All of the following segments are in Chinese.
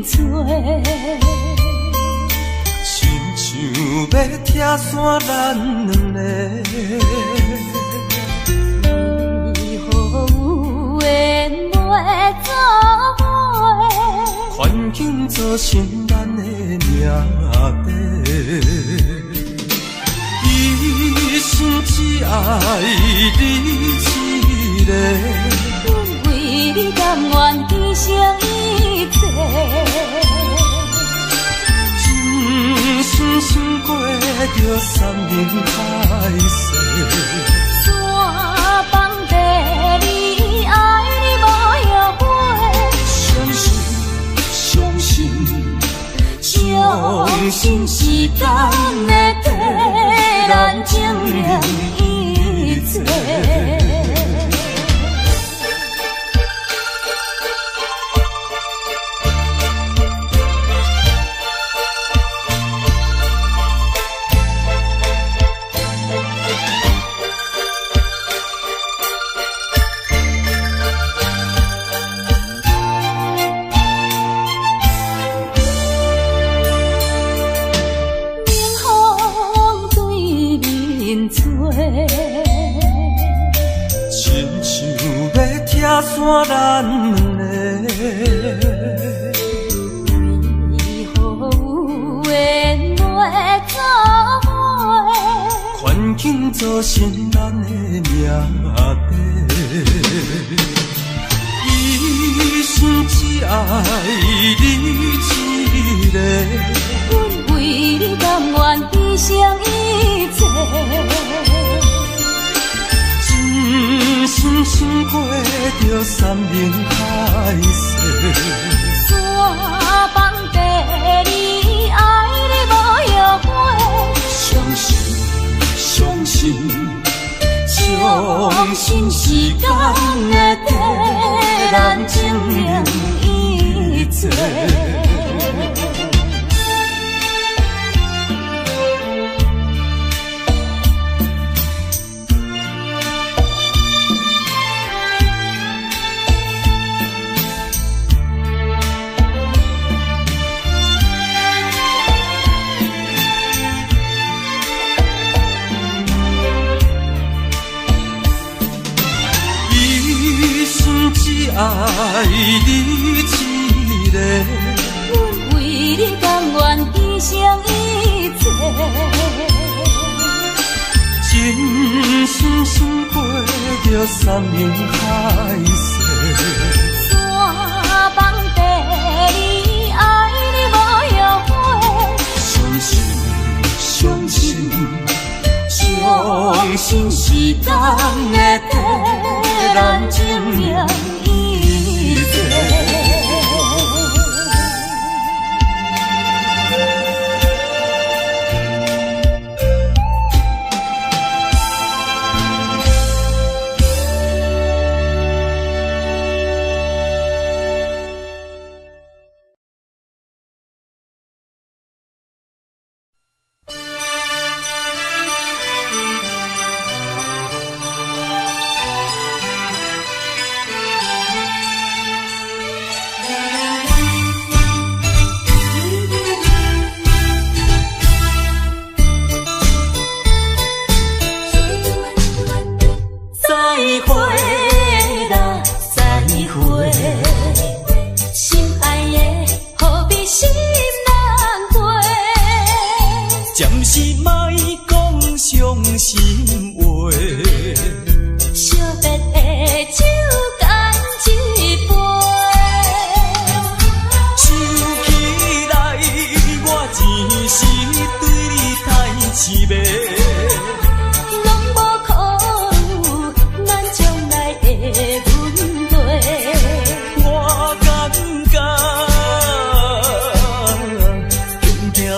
找，亲像要拆散咱两个。为何有缘袂做伙？环境造成咱的命地，一生只爱你一个。阮为你甘愿牺牲一切，真心想过着三年海誓。山崩地离，爱你无后悔。相信，相信，相信时间会替咱证明一切。亲像要拆散咱两个，为何有缘袂做伙？环境造成咱的命地，一生只爱你一个。阮为你甘愿牺牲一切，真心想过着三年海誓。山崩地离，爱你无后悔。相信，相信，相信时间会替咱证明一切。只爱你一个，阮为你甘愿牺牲一切，真心想过着三年海誓。山崩地离，爱你无后悔。相信，相信，相信时间会替咱证明一切。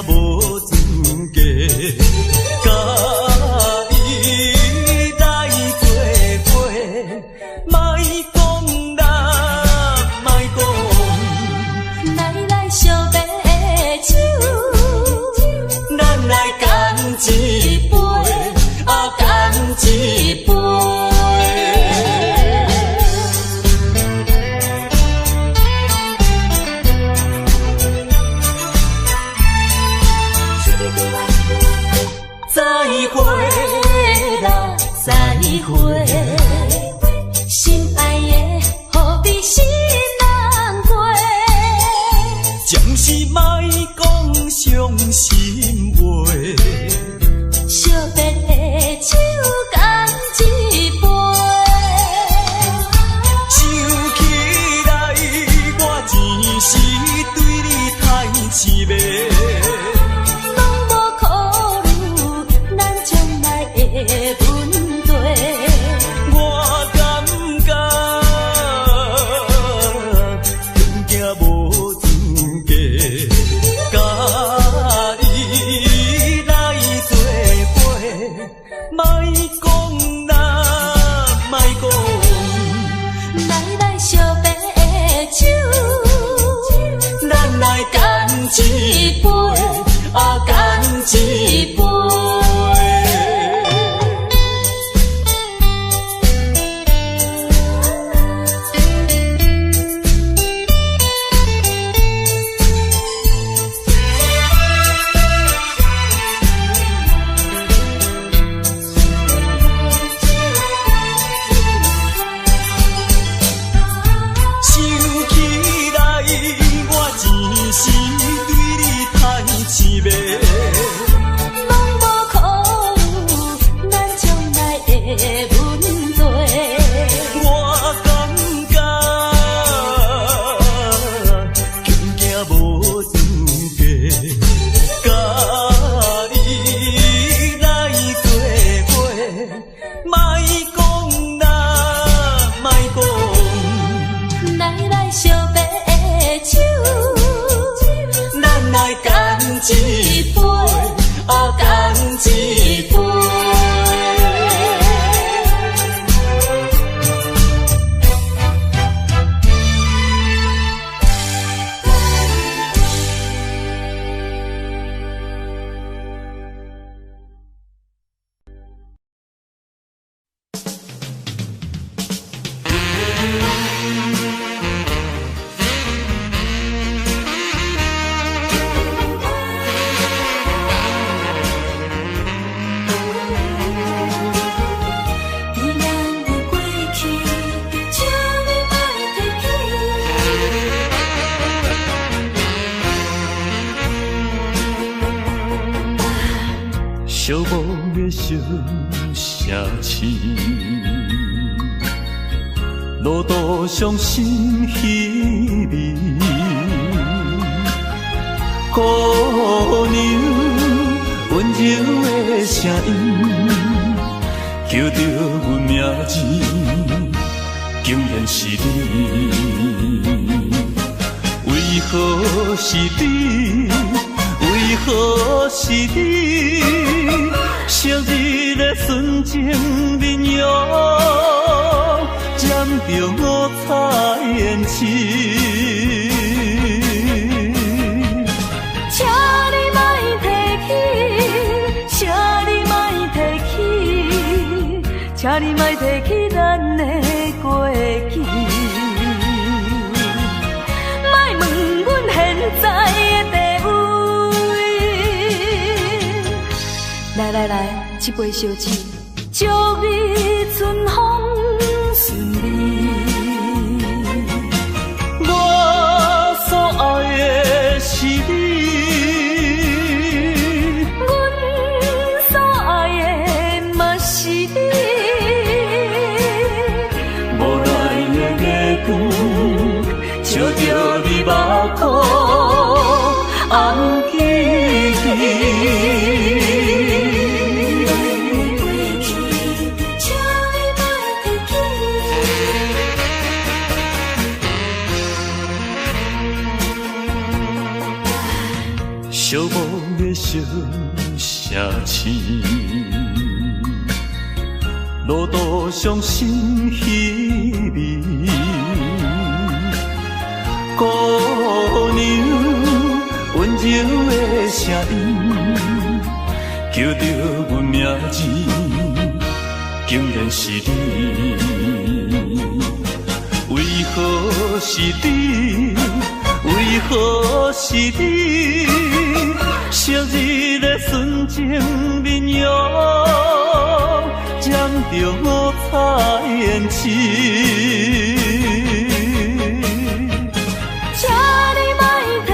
无资格，甲伊暂时莫讲伤心话。惜别的手干一杯，想起来我前时对你太痴迷，拢无考虑咱将来的问题。我感觉更惊无资格，甲你来作伙，莫讲啦，莫讲。来惜别的手，咱来干一杯，啊干一杯。一杯，啊干一杯。寂寞的小城市，路途上心稀微，姑娘温柔的声音，叫着阮名字，竟然是你。为何是你？为何是你？昔日的纯情面容，染着五彩胭脂。请你莫提起，请你莫提起，请你莫提起咱的过去。莫问阮现在的地位。来来来，一杯烧酒，祝你春风顺利。我所爱的是你，阮所爱的嘛是你。无奈的月光，照着你目眶，红记记。寂寞的小城市，路途上心稀微，姑娘温柔的声音，叫着阮名字，竟然是你。为何是你？为何是你？昔日的纯情面容，染着五彩胭脂。请你莫提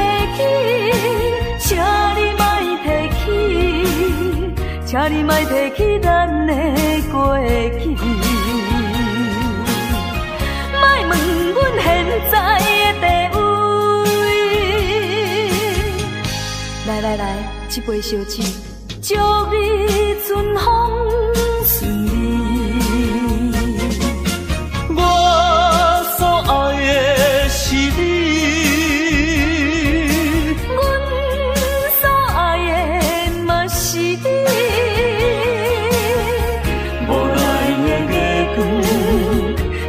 莫提起咱的过去，莫问阮现在的地位。来来来，一杯烧酒，祝你春风顺利。我所爱的是你。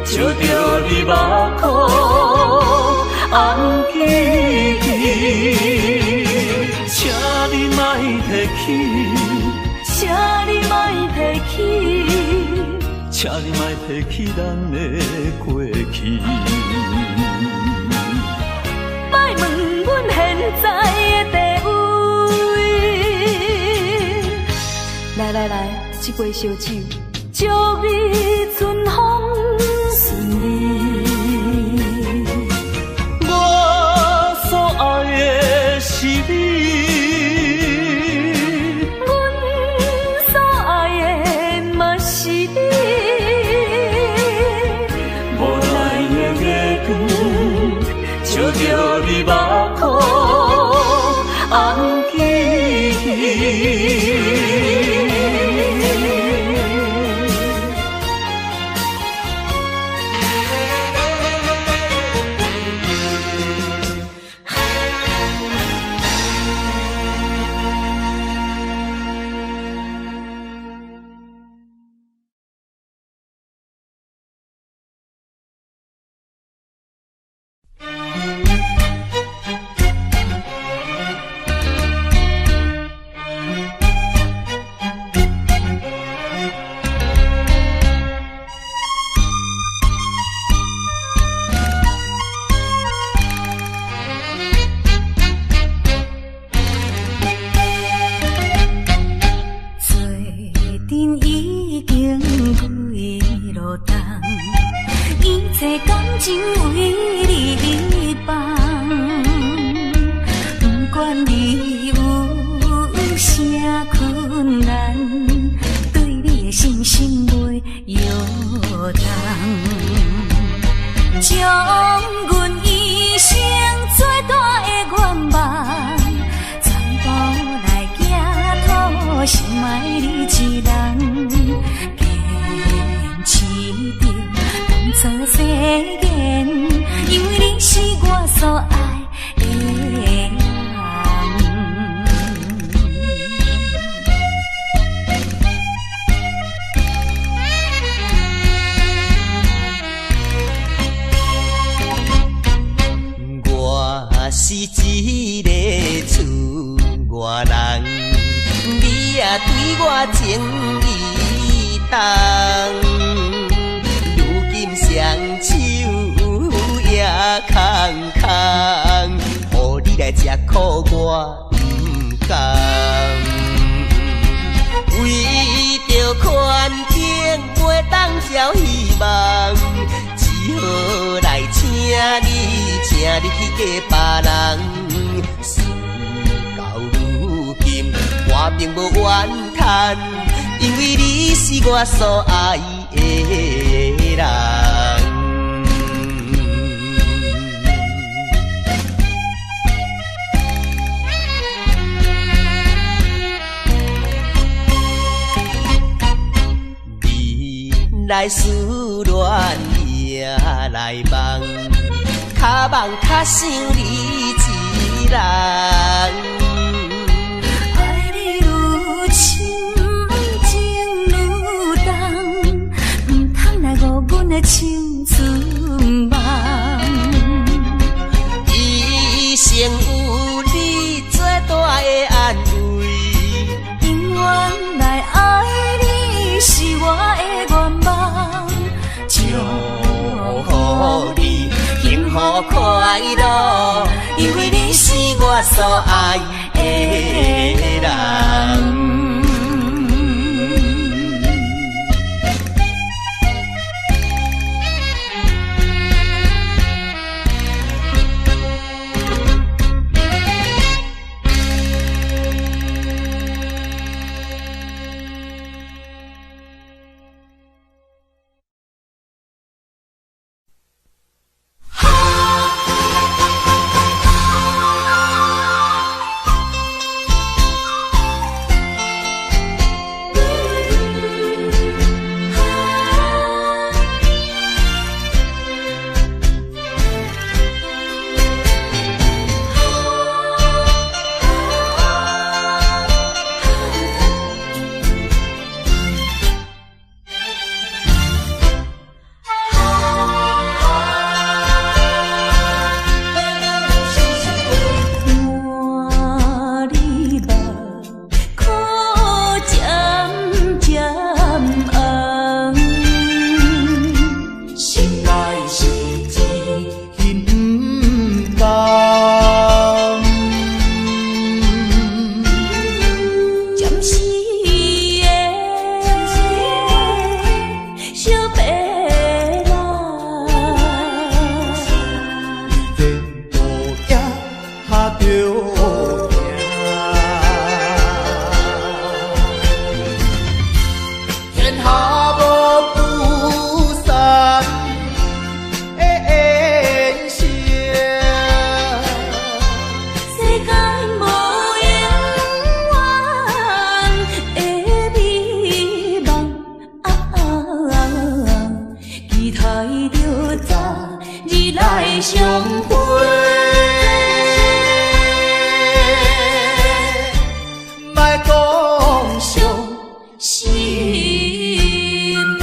照着你目眶红记记，请你莫提起，请你莫提起，请你莫提起咱的过去。莫问阮现在的地位。来来来，一杯烧酒，祝你春风顺利。我所爱的是你，阮所爱的嘛是你。无奈的月光，照着你目眶红记记。我所爱的人，你来思恋也来梦，较梦较想你一人。青春梦，一生有你最大的安慰，永远来爱你是我的愿望，祝福你幸福快乐，因为你是我所爱的人。天下无不散的缘色，世间无永远的美梦，期待着早日来相会。莫讲伤心话。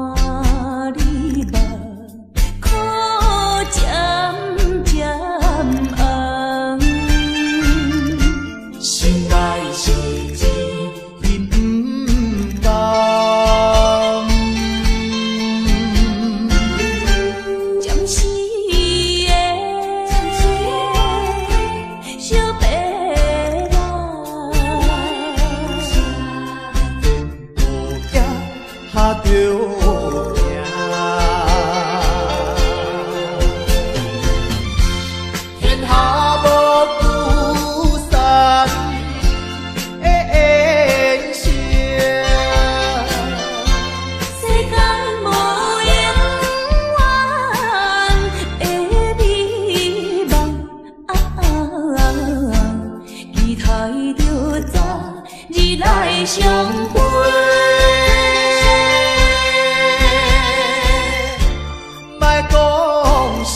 满里目，苦渐渐红。心内是一片不甘，暂时的小白人，无惊哈着命。天下无不散的缘色，世间无永远的美梦，期待着早日来相会。莫讲伤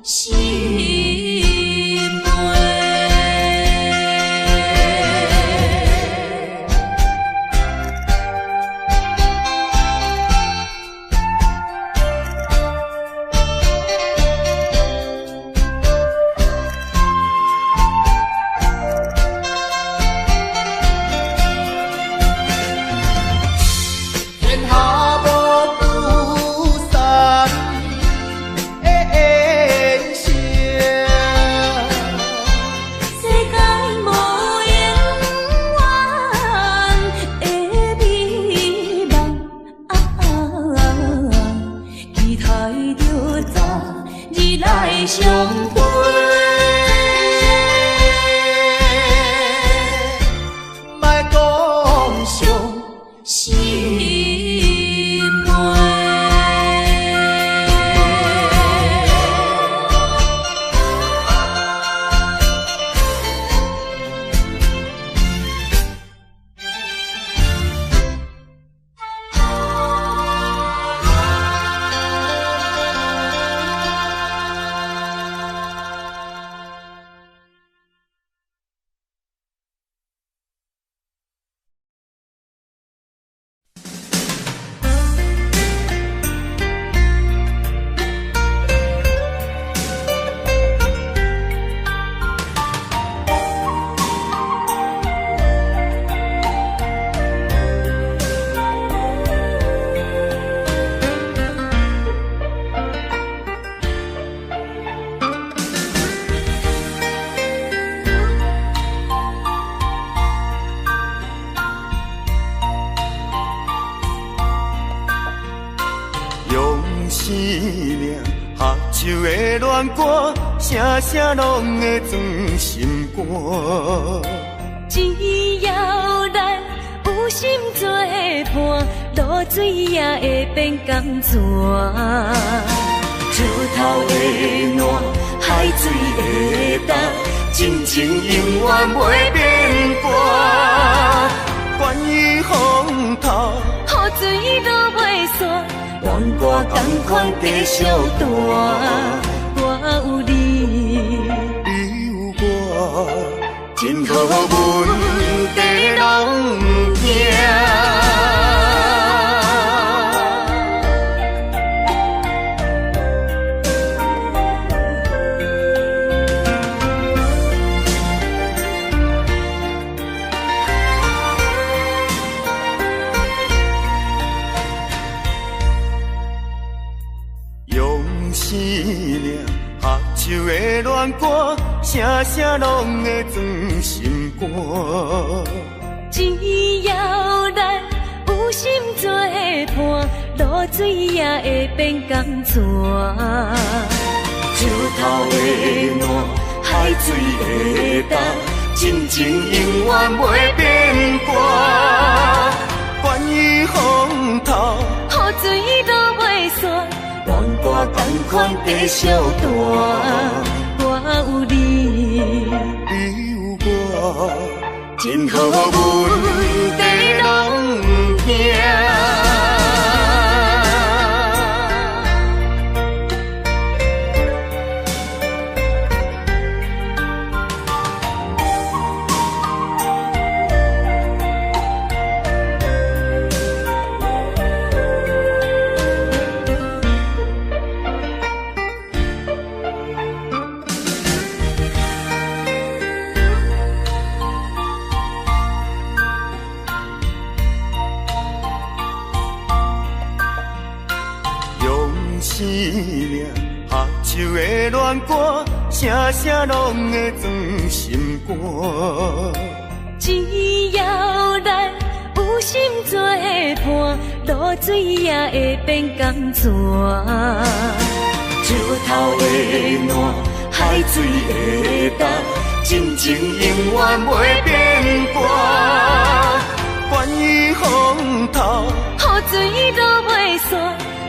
心话。天下无不散的缘色，世间无永远的美梦，期待着早日来相会。莫讲伤心话。生命合唱的恋歌，声声拢会钻心肝。只要咱有心作伴，露水也会变甘泉。石头的烂，海水的干，真情永远袂变卦。关于风头，雨水落袂散，恋歌同款继续弹。我有你，你有我，今后阮地拢行。生命合唱的恋歌，声声拢会装心肝。只要咱有心做伴，露水也会变甘泉。石头的烂，海水的干，亲情永远袂变卦。关于风头，雨水都袂散，恋歌同款地小大。我有你，你有我，真好阮地拢不惊。生命合唱的恋歌，声声拢会装心肝。只要咱有心做伴，露水也会变甘泉。石头的烂，海水的干，亲情永远袂变卦。关于风头，雨水都袂散，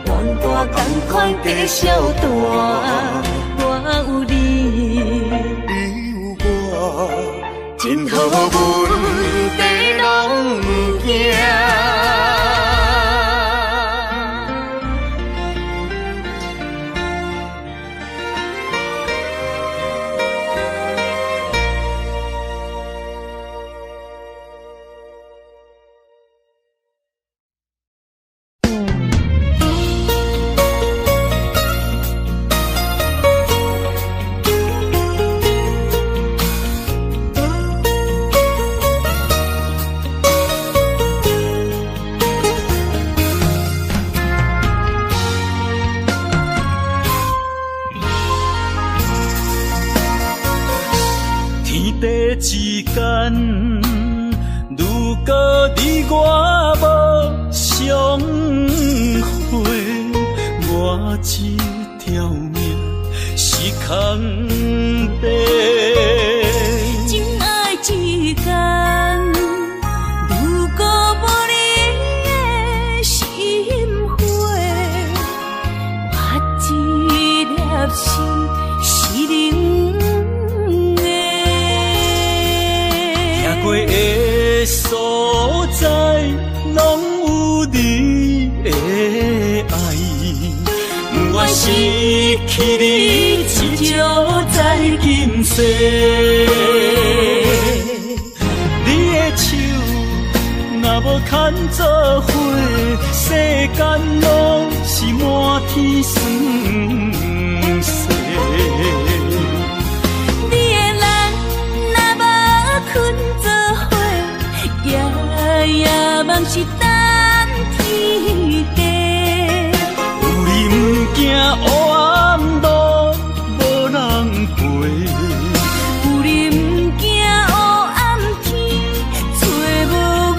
恋歌同款地小大。我有你，你有我，真好阮地拢不惊。之间，如果你我无相会，我这条命是空白。真爱之间，如果无你的心花，我这粒心是冷。过的所在，拢有你的爱。我失去你，只少在今世。你的手若无牵做伙，世间拢是满天酸涩。也梦是等天地，有你不惊黑暗路无人陪，有你不惊黑暗天找无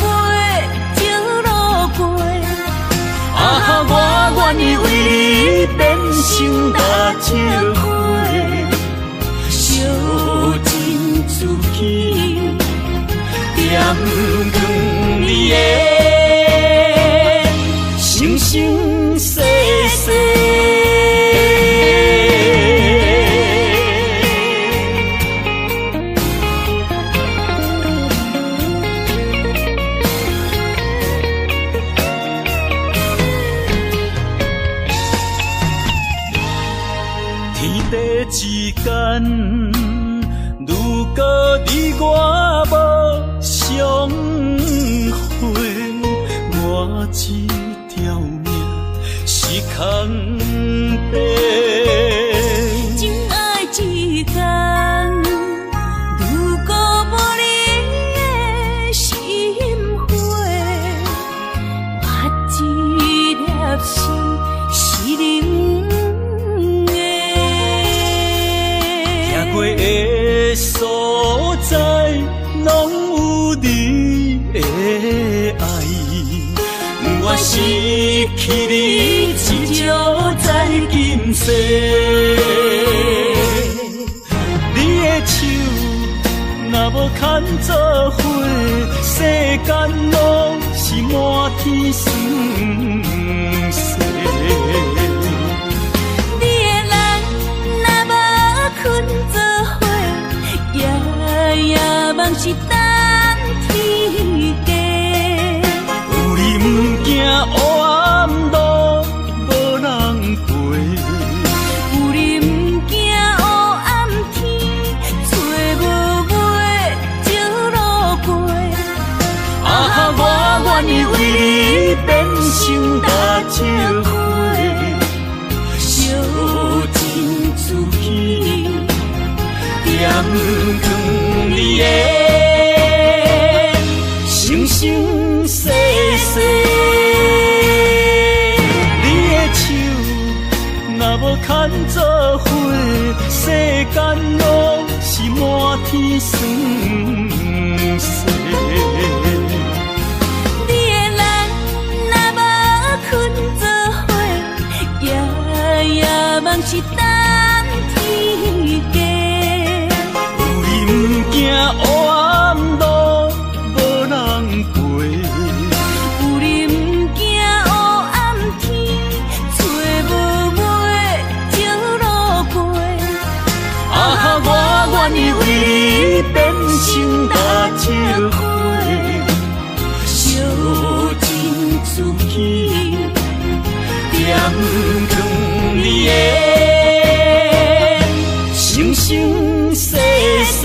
尾情路过。啊，我愿意为你变成大石花，烧尽自己，点光你的生生世世。天地之间，如果你我无相会，我这条命是空白。真爱之间，如果无你的心花，我这粒心是冷。失去你，只少在今世。你的手若无牵做伙，世间拢是满天酸涩。你的人若无困做伙，夜夜梦是等天家。有你不惊黑暗路无人陪，有你不惊黑暗天，找无尾少路过。啊哈，我愿意为你变成大石花，烧尽自己，点光你的生生世世。你的手若无牵做伙，世间拢是满天酸涩。你的人若无困做伙，夜夜梦是等天家。有你不惊黑暗路无人陪，有你不惊黑暗天，找无尾少路过。啊哈，我愿意为你变成大石花，烧尽自己，点光你的生生世世。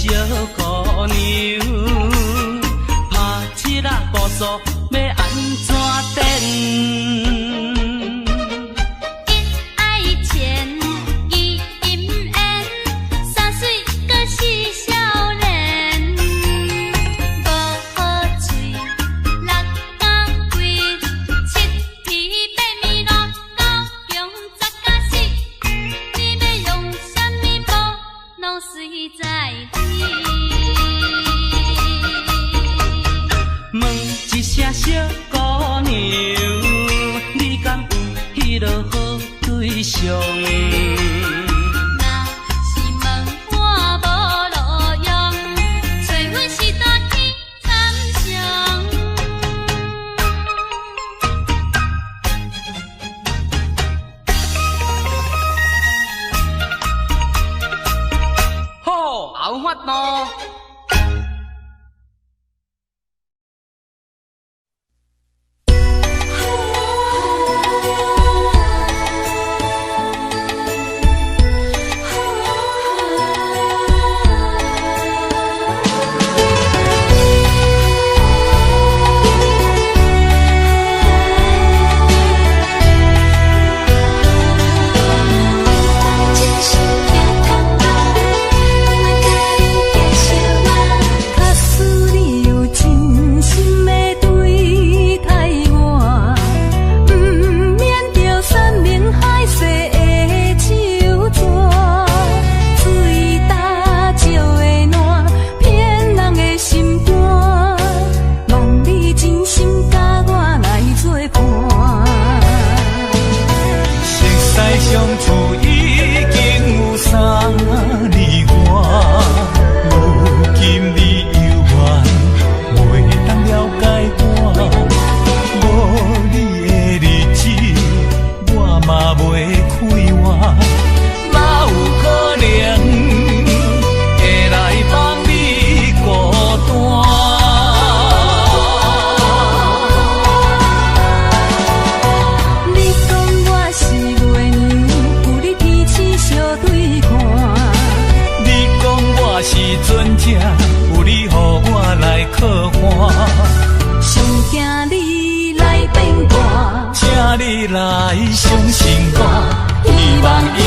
小姑娘，拍七啊故事要安怎变？小姑娘，你敢有迄落好对象？若是问我无路用，找阮是大天参详。好，有法度。你来相信我，希望永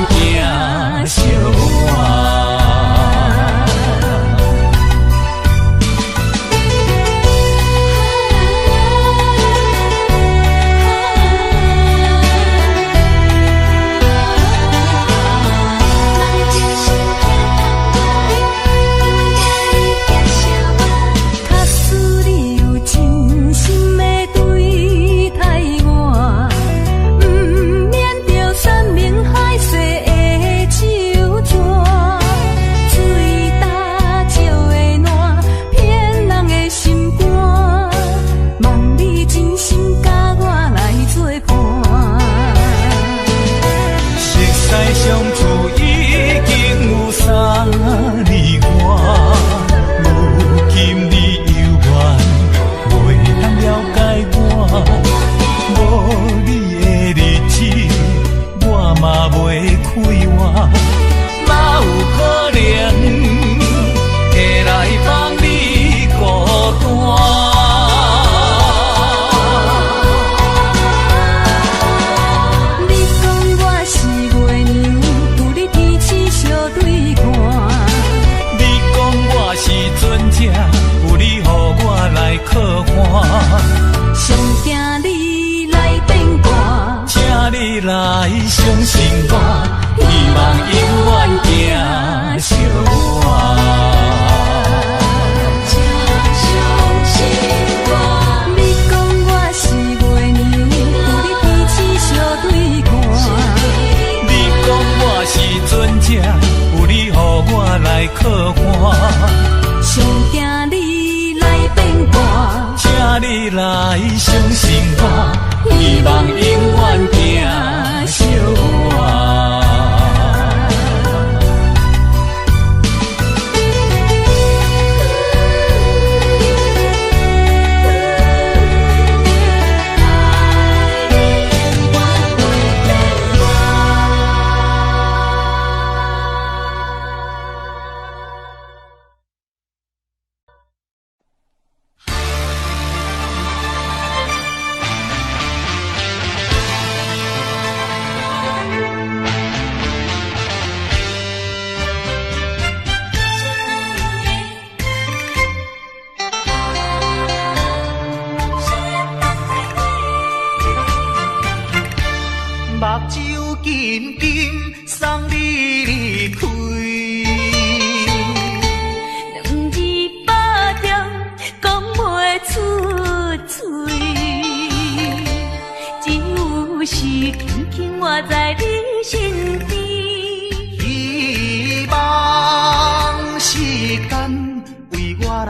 远行相伴。来相信我，希望永远行相伴。相信我，你讲我是月娘，有你彼此相对看。你讲我是船只，有你予我来靠岸。上惊你来变卦，请你来相信我，希望永远行相伴。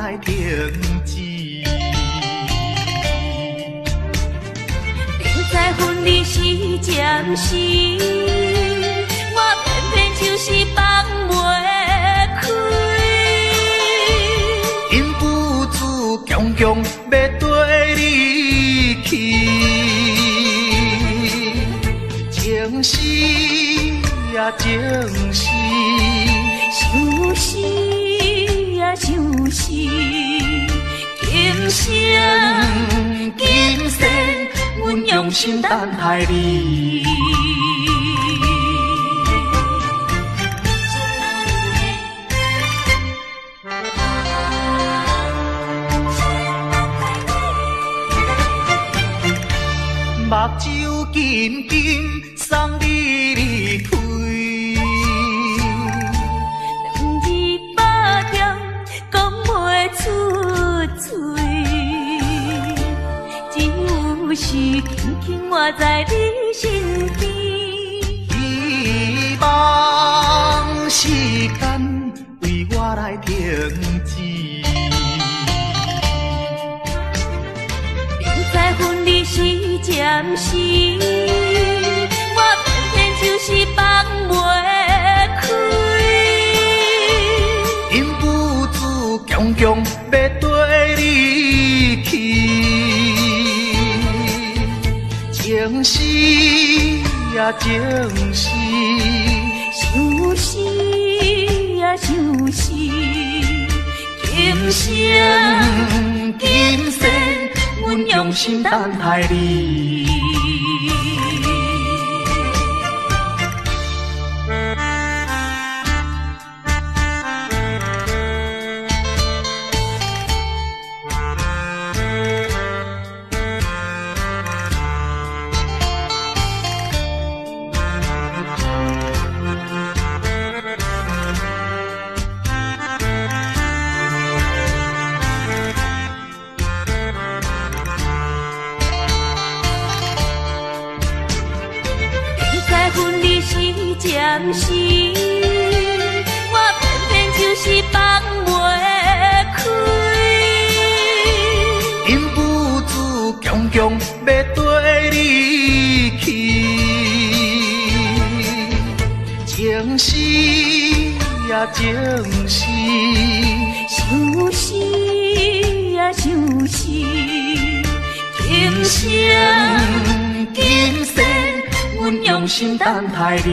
来停止。明知分离是暂时，我偏偏就是放袂开。因父子强强要跟你去，情是呀情是，想死呀想死，今生今世，阮用心等待你。目睭紧紧送你离开，两字百点讲袂出嘴，只有是轻轻活在你身边。希望时间为我来停止。再分离是暂时，我偏偏就是放袂开。因父子强强要跟你去，情是呀情是，想死呀想死，今生今世，阮用心等待你。分离是暂时，我偏偏就是放袂开。因父子强强要跟你去，情是呀情是，想死呀想死，今生今世，阮用心等待你。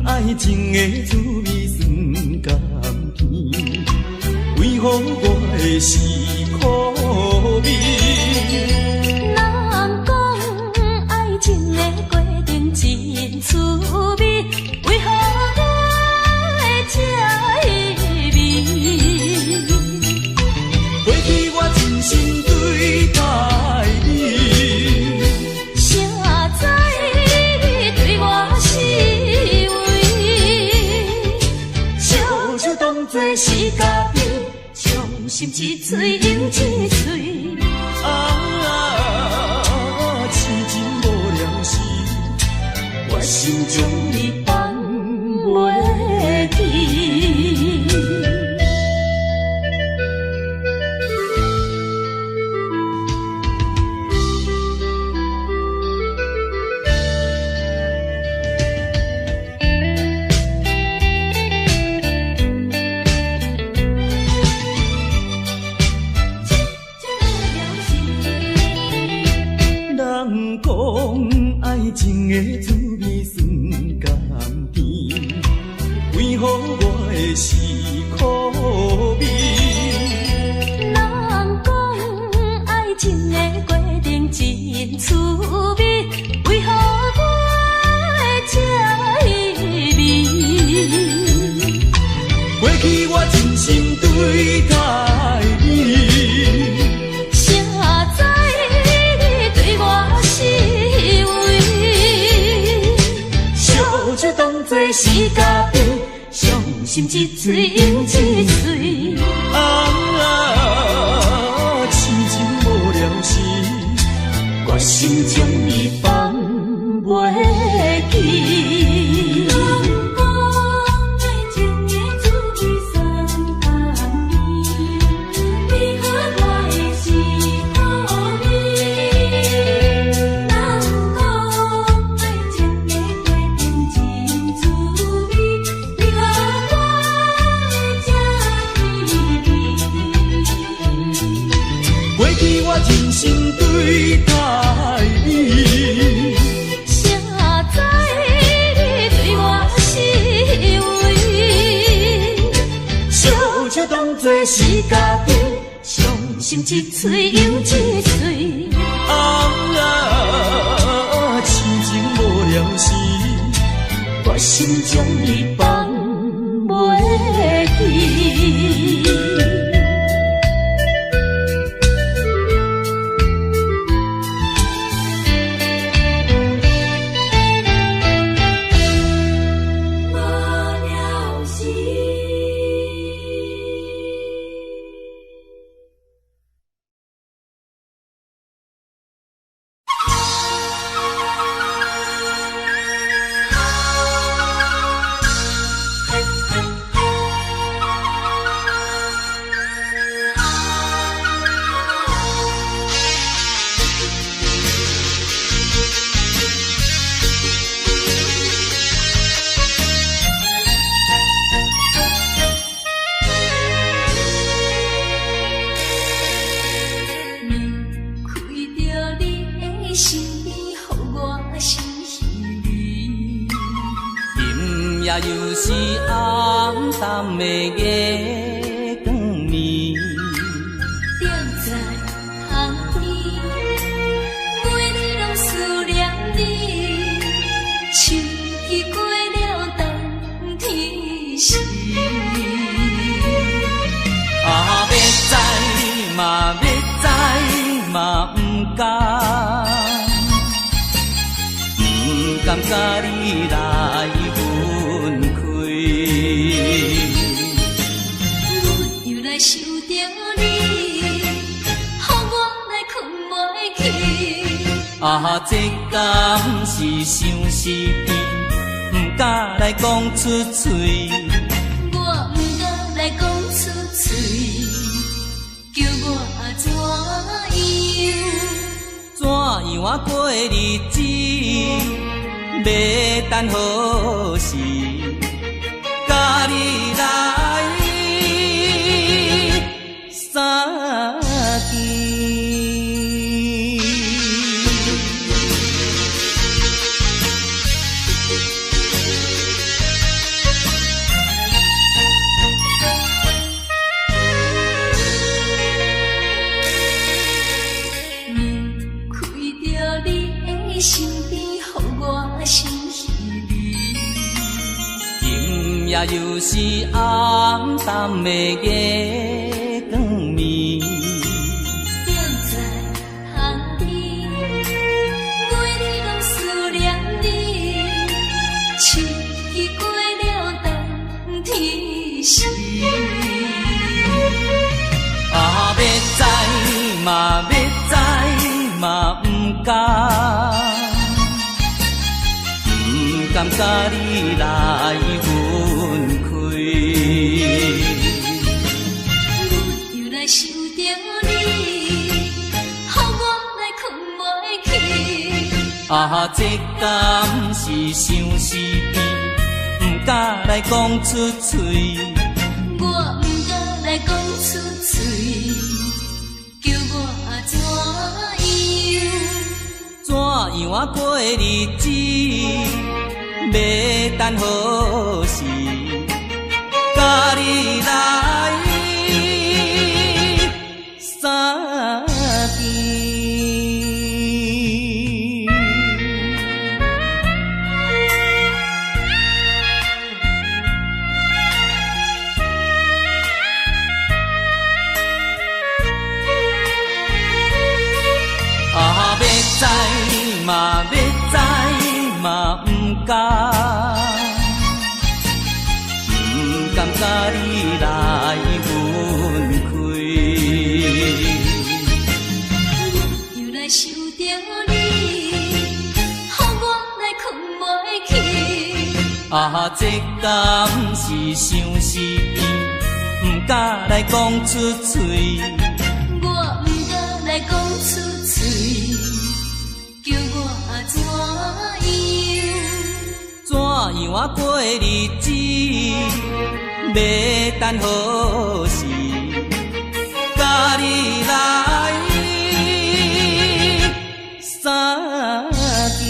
爱情的滋味酸甘甜，为何我的是苦味？人讲爱情的过程真滋味，为何我会这意味？过去我真心对待你，谁知你对我是做是家己，伤心一嘴又一嘴。痴情无了时，我心中你放袂记。爱情的滋味酸甘甜，为何予我的是苦味。人讲爱情的过程真趣味，为何我会这稀微？过去我真心对待你。当作是嘉宾，伤心一嘴饮一嘴。痴情无聊时，我心中你放袂记。人讲爱情的滋味酸甘甜，你和我的是苦味。人讲爱情的过程真趣味，你和我这稀微。过去我真心对待你。当作是嘉宾，伤心一嘴又一嘴。痴情无聊时，我心中你放袂记。又是暗淡的月光暝，踮在巷边，每日拢思念你，秋已过了冬天时。要知嘛要知嘛不甘甲你来分开。阮又来想着你，予我来困袂去。这敢是相思甜，不敢来讲出嘴。我不敢来讲出嘴，叫我怎样过日子？要等何时？甲你来相见。身边，予我心稀微。今夜又是暗淡的月光暝，踮在巷边，每日拢思念你。秋已过了冬天时，要知嘛要知嘛不甘甲你来分开。阮又来想着你，予我来困袂去。这敢是相思甜，不敢来讲出嘴。我不敢来讲出嘴，叫我怎样过日子？要等何时？啊，这敢是相思意，不敢来讲出嘴。我不敢来讲出嘴，叫我怎样？怎样啊过日子？要等何时？甲你来相见。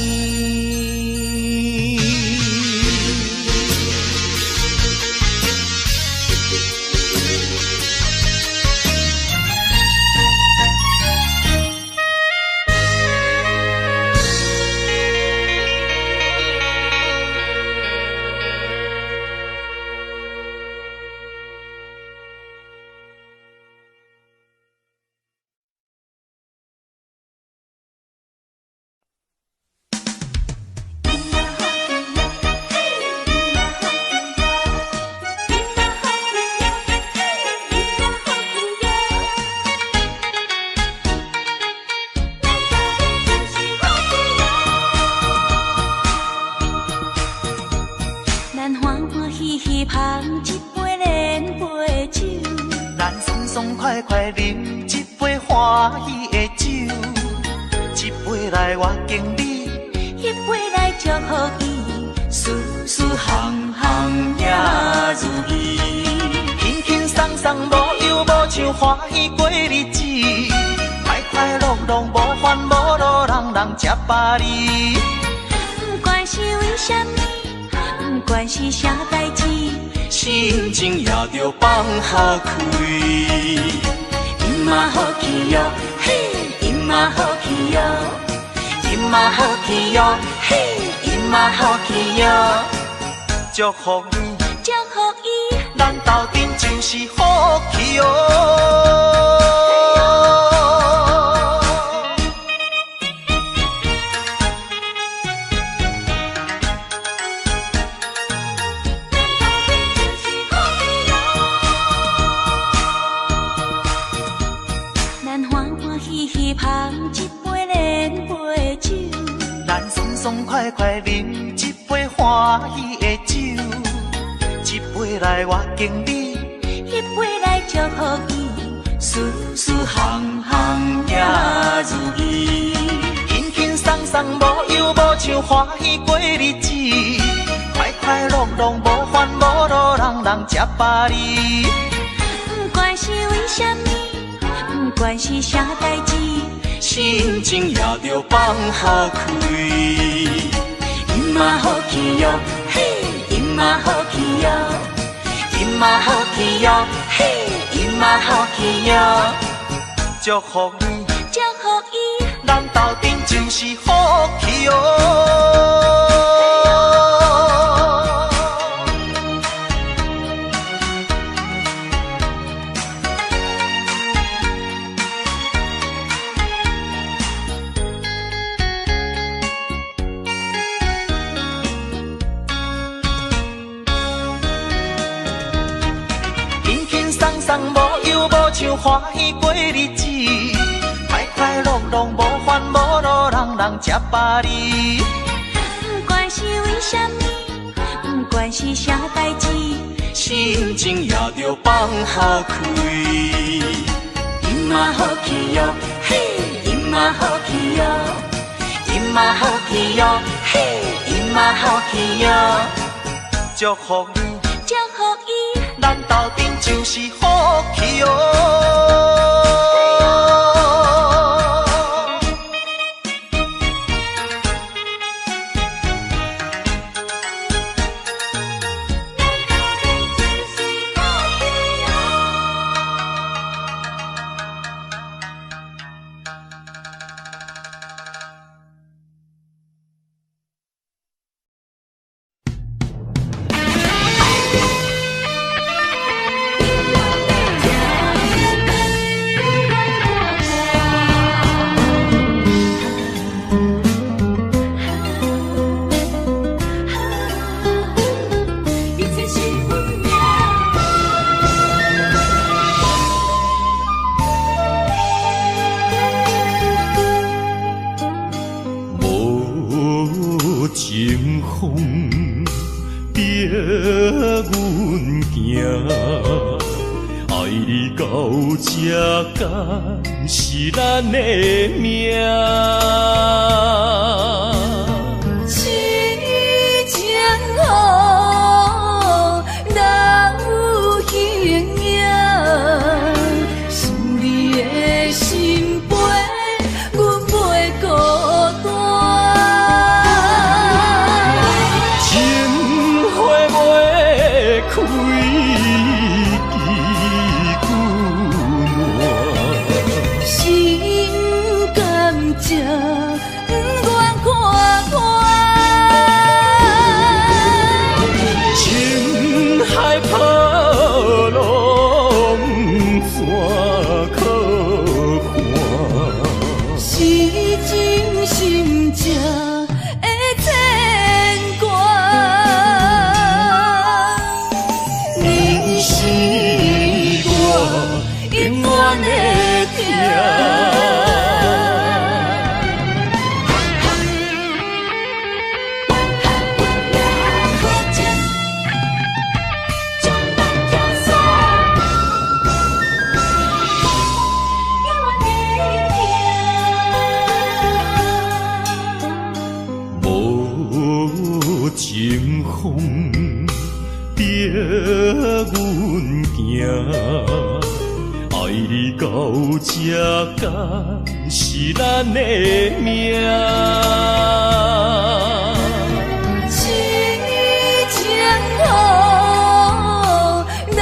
爽快快饮一杯欢喜的酒，一杯来我敬你，一杯来祝福伊，事事行行也如意。轻轻松松无忧无愁，欢喜过日子，快快乐乐无烦无恼，人人吃饱哩。不管是为什么，不管是啥代志，心情也着放下开。因嘛好气哟，嘿，因嘛好气哟，因嘛好气哟，嘿，因嘛好气哟。祝福你，祝福伊，咱斗阵就是好气哦。爽快快饮一杯欢喜的酒，一杯来我敬你，一杯来祝福伊，事事行行也如意。轻轻松松无忧无愁，欢喜过日子，快快乐乐无烦无恼，人人吃饱哩。不管是为什么，不管是啥代志，心情也着放下开。因嘛好气哟，嘿，因嘛好气哟，因嘛好气哟，嘿，因嘛好气哟。祝福你，祝福伊，咱斗阵就是好气哦。无忧无愁，欢喜过日子，快快乐乐无烦无恼，人人吃饱哩。不管是为什么，不管是啥代志，心情也着放下开。因嘛好气哟，嘿，因嘛好气哟，因嘛好气哟，嘿，因嘛好气哟。祝福你，祝福伊，咱斗阵就是好气哦。别阮行，爱你到这敢是咱的命。痴情好，哪有形影？想你的心陪，阮袂孤单。情花袂开，心甘情不愿看破，情海波浪怎可看？是真心正的牵挂。你是我永远的疼。无情风别阮行，爱你到这敢是咱的命。痴情好，哪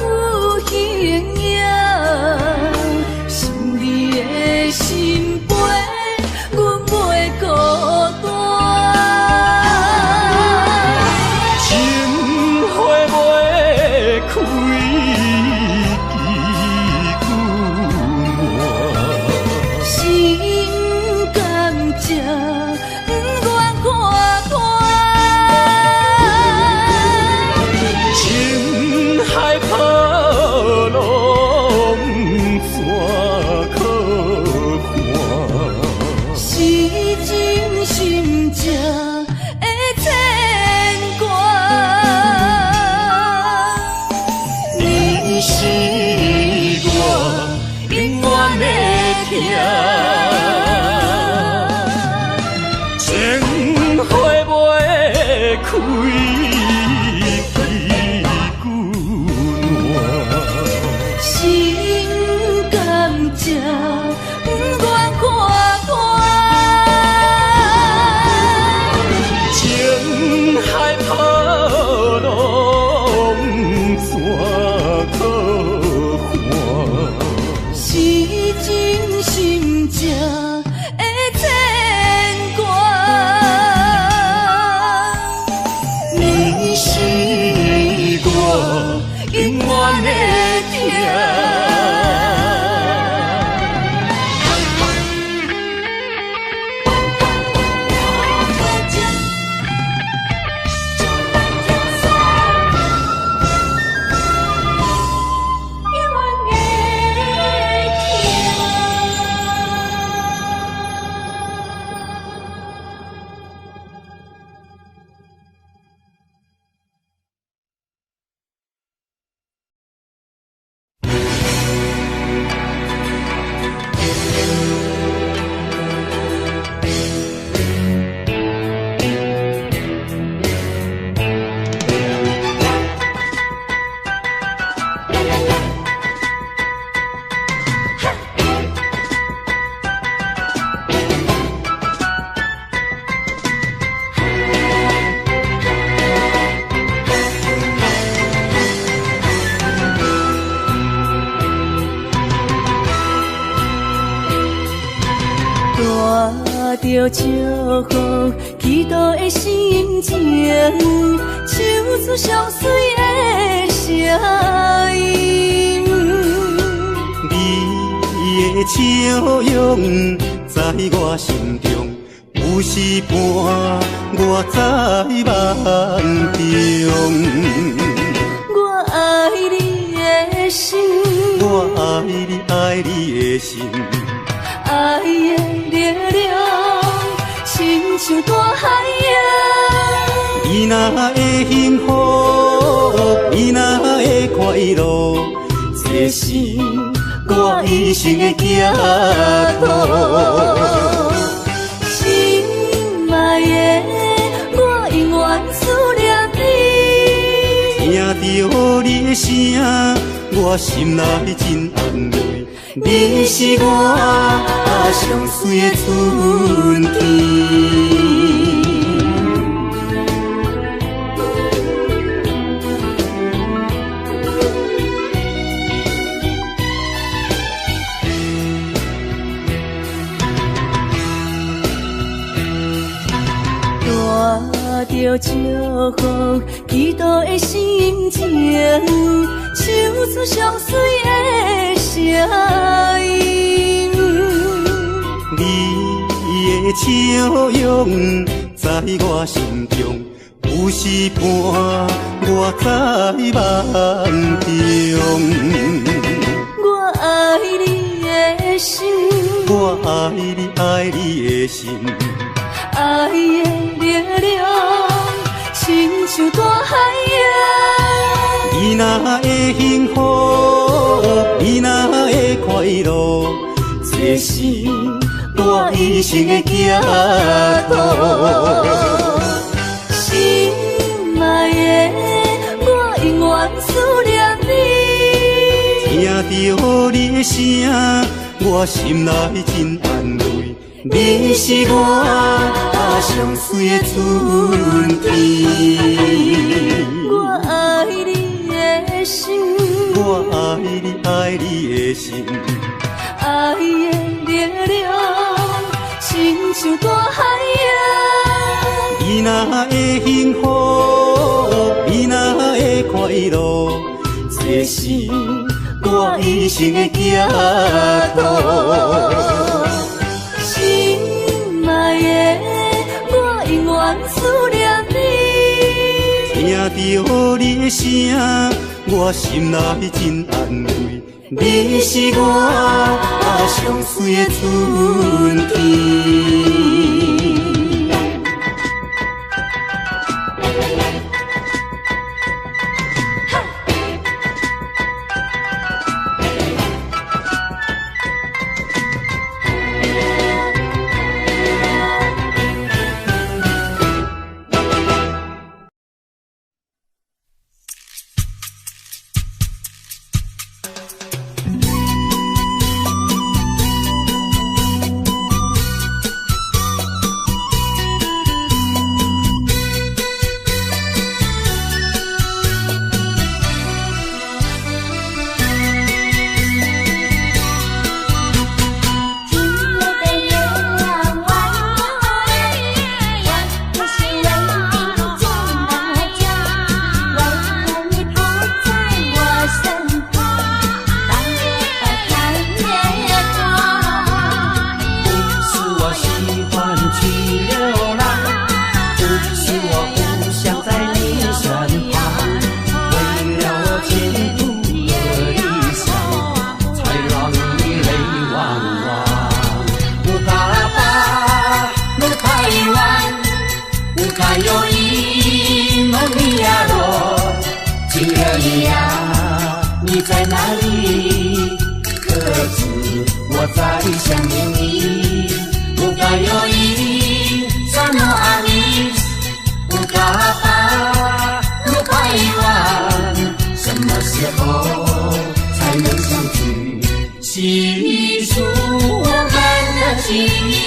有形影？想你的心陪，阮袂孤单。情花袂开，心甘情不愿看破，情海波浪怎可看？是真心正的牵挂。你是我永远的疼。情花袂开，心甘情不愿看破，情海波浪怎可看？是真心正的牵挂。你是我永远的疼。带着祝福，祈祷的心情，唱出上水的声音。你的笑容在我心中，有时伴我在梦中。我爱你的心，我爱你，爱你的心。爱的力量，亲像大海洋。你若会幸福，你若会快乐，这是我一生的寄托。心爱的，我永远思念你。听到你的声，我心内真安慰。你是我上水的春天。带着祝福，祈祷的心情，唱出上水的声音。你的笑容在我心中，有时伴我在梦中。我爱你的心，我爱你，爱你的心。爱的力量，亲像大海洋。你若会幸福，你若会快乐，这是我一生的寄托。心爱的，我永远思念你。听到你的声，我心内真安慰。你是我上水的春天。我爱你的心，我爱你，爱你的心。爱的力量，亲像大海洋。你若会幸福，你若会快乐，这是我一生的寄托。心爱的，我永远思念你。听到你的声，我心内真安慰。你是我上水的春天。在哪里？可知我在想念你。不该有一刹那阿弥，不该把路快完，什么时候才能相聚？细数我们的情谊。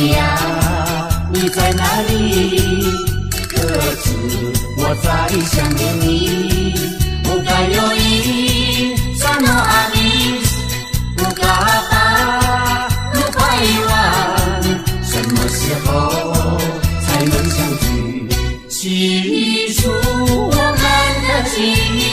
你呀，你在哪里？可知我在想念你？不该有一刹那阿弥，不该把路快完，什么时候才能相聚？细数我们的情谊。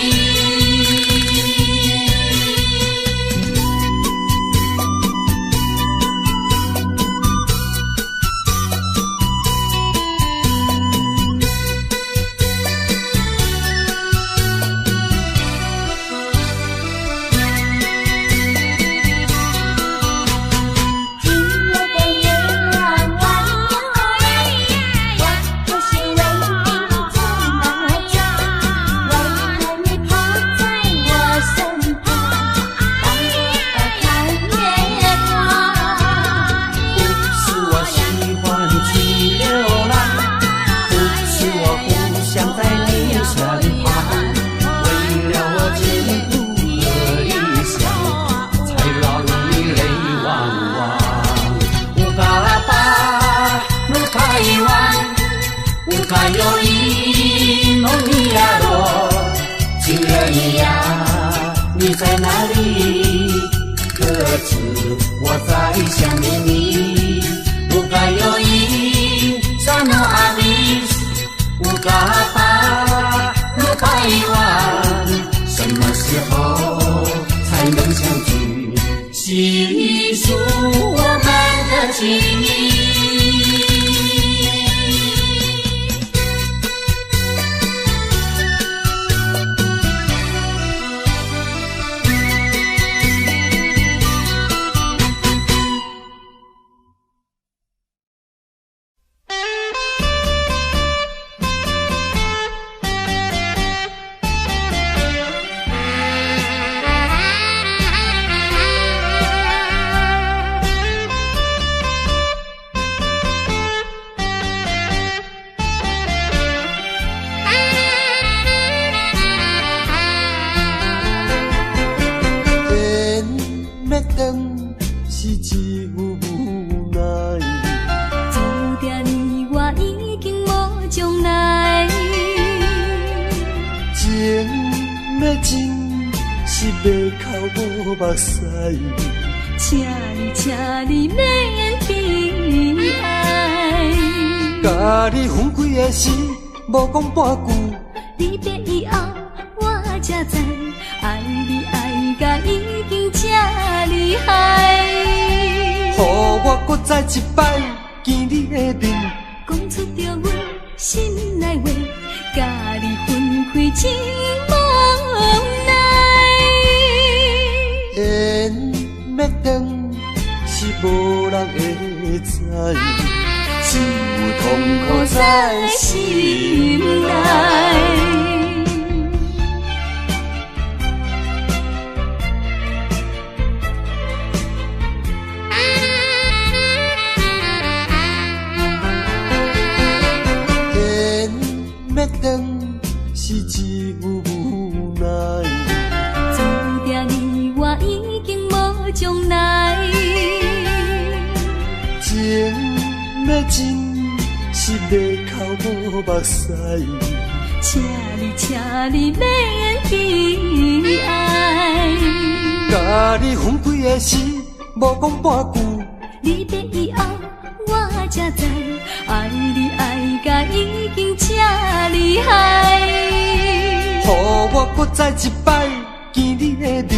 还有一梦你呀罗，情人你呀，你在哪里？可知我在想念你？不该有一刹那阿弥，不该把路开完，什么时候才能相聚？细数我们的情谊。请你免悲哀。甲你分开的时，无讲半句。离别以后，我才知，爱你爱甲已经这厉害。予我搁再一摆见你的面，讲出着阮心内话，甲你分开真无奈。缘要长。是无人会知，只有痛苦在心内。缘要长，是只有无奈。注定你我已经无将来。情要真，是要哭无目屎。请你免悲哀。甲你分开的时，无讲半句。离别以后，我才知，爱你爱甲已经这厉害。予我搁再一摆见你的面，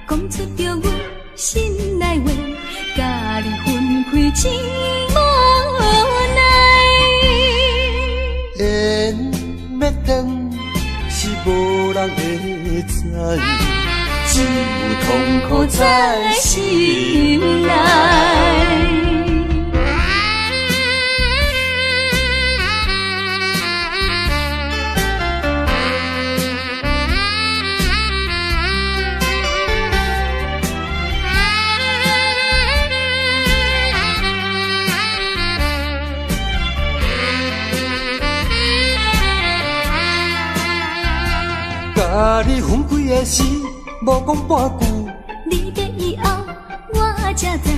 讲出着阮心内话，甲你分开真无奈。缘要长，是无人会知，只有痛苦在心内。甲你分开的时，无讲半句。离别以后，我才知，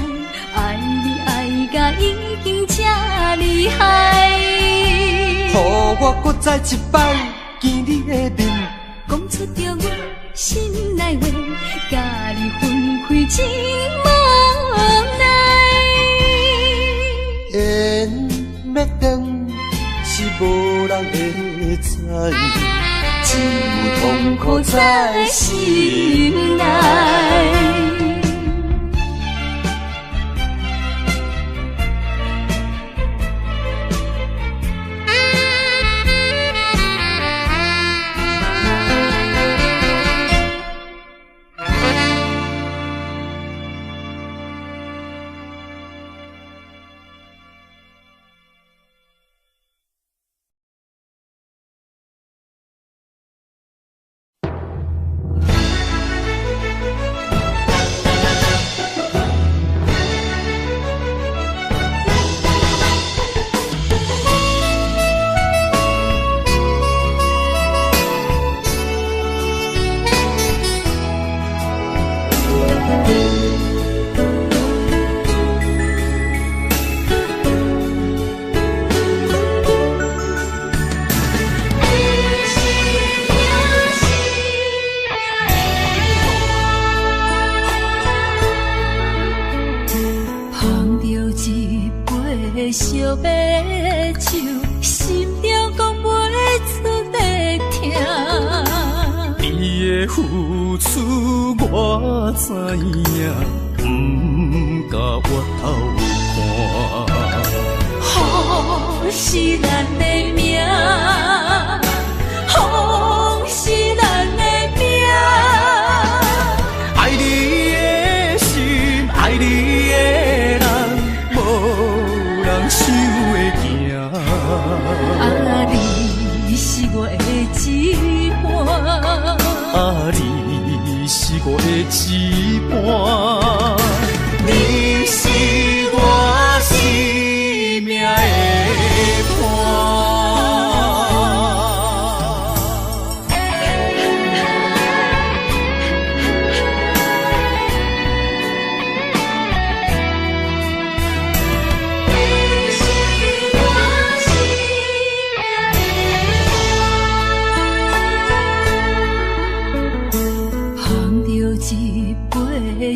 爱你爱甲已经厉害。予我搁再一摆见你的面，讲出着阮心内话，甲你分开真无奈。缘要断是无人会知，只有痛苦在心内。烧白酒，心中讲袂出的痛。你的付出我知影，不甲我头看。好是咱的命，好是咱的命。爱你的心，爱你的人，无人想会行。啊，你是我的一半。啊，你是我的一半。你是我生命的伴。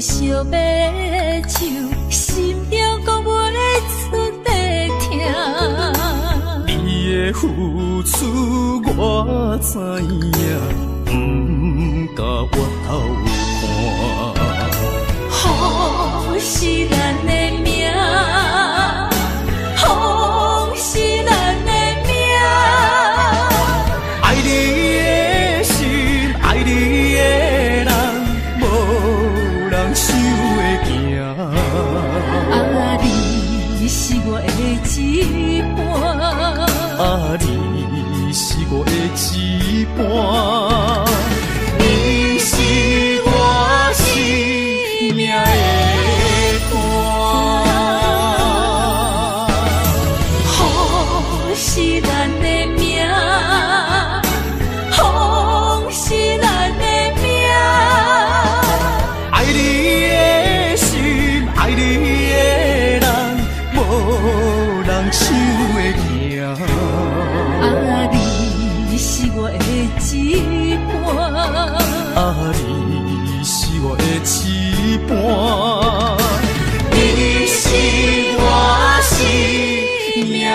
烧白酒，心中讲袂出的痛。你的付出我知影，不甲我头看。好是咱的命，好是咱的命。爱你的心，爱你的人，无人想会行。啊，你是我的一半。啊，你是我的一半。你是我生命的伴。好是咱的命，好是咱的命。爱你的心，爱你的人，无人想会行。啊，你是我的一半。啊，你是我的一半。你是我生命的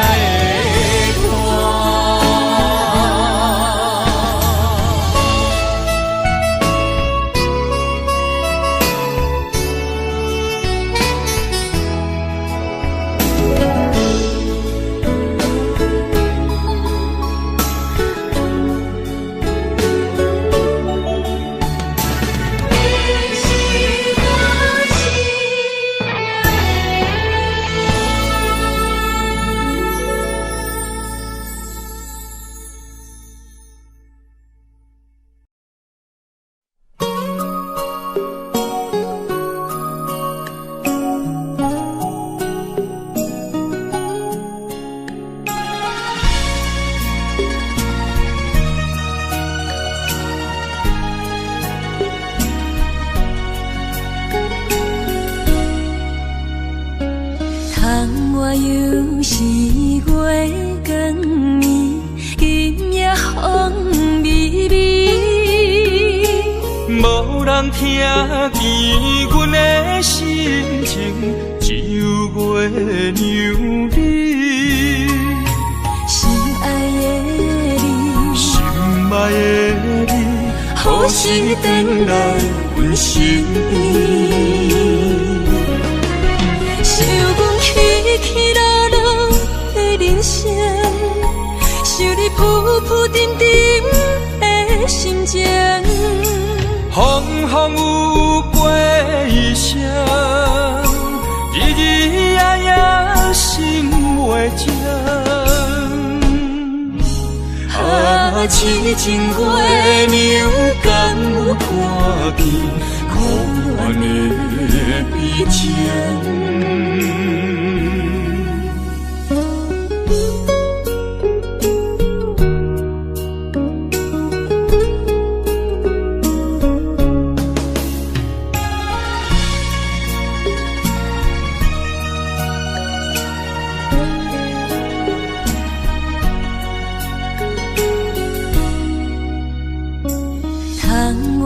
伴。我又是月光暝，今夜风微微，无人听见阮的心情，只有月娘你。心爱的你，心爱的你，何时回来阮身边？想阮起起落落的人生，想你浮浮沉沉的心情。风风有过一生，日日夜夜心袂静。啊，痴情月娘敢有看见苦恋的悲情？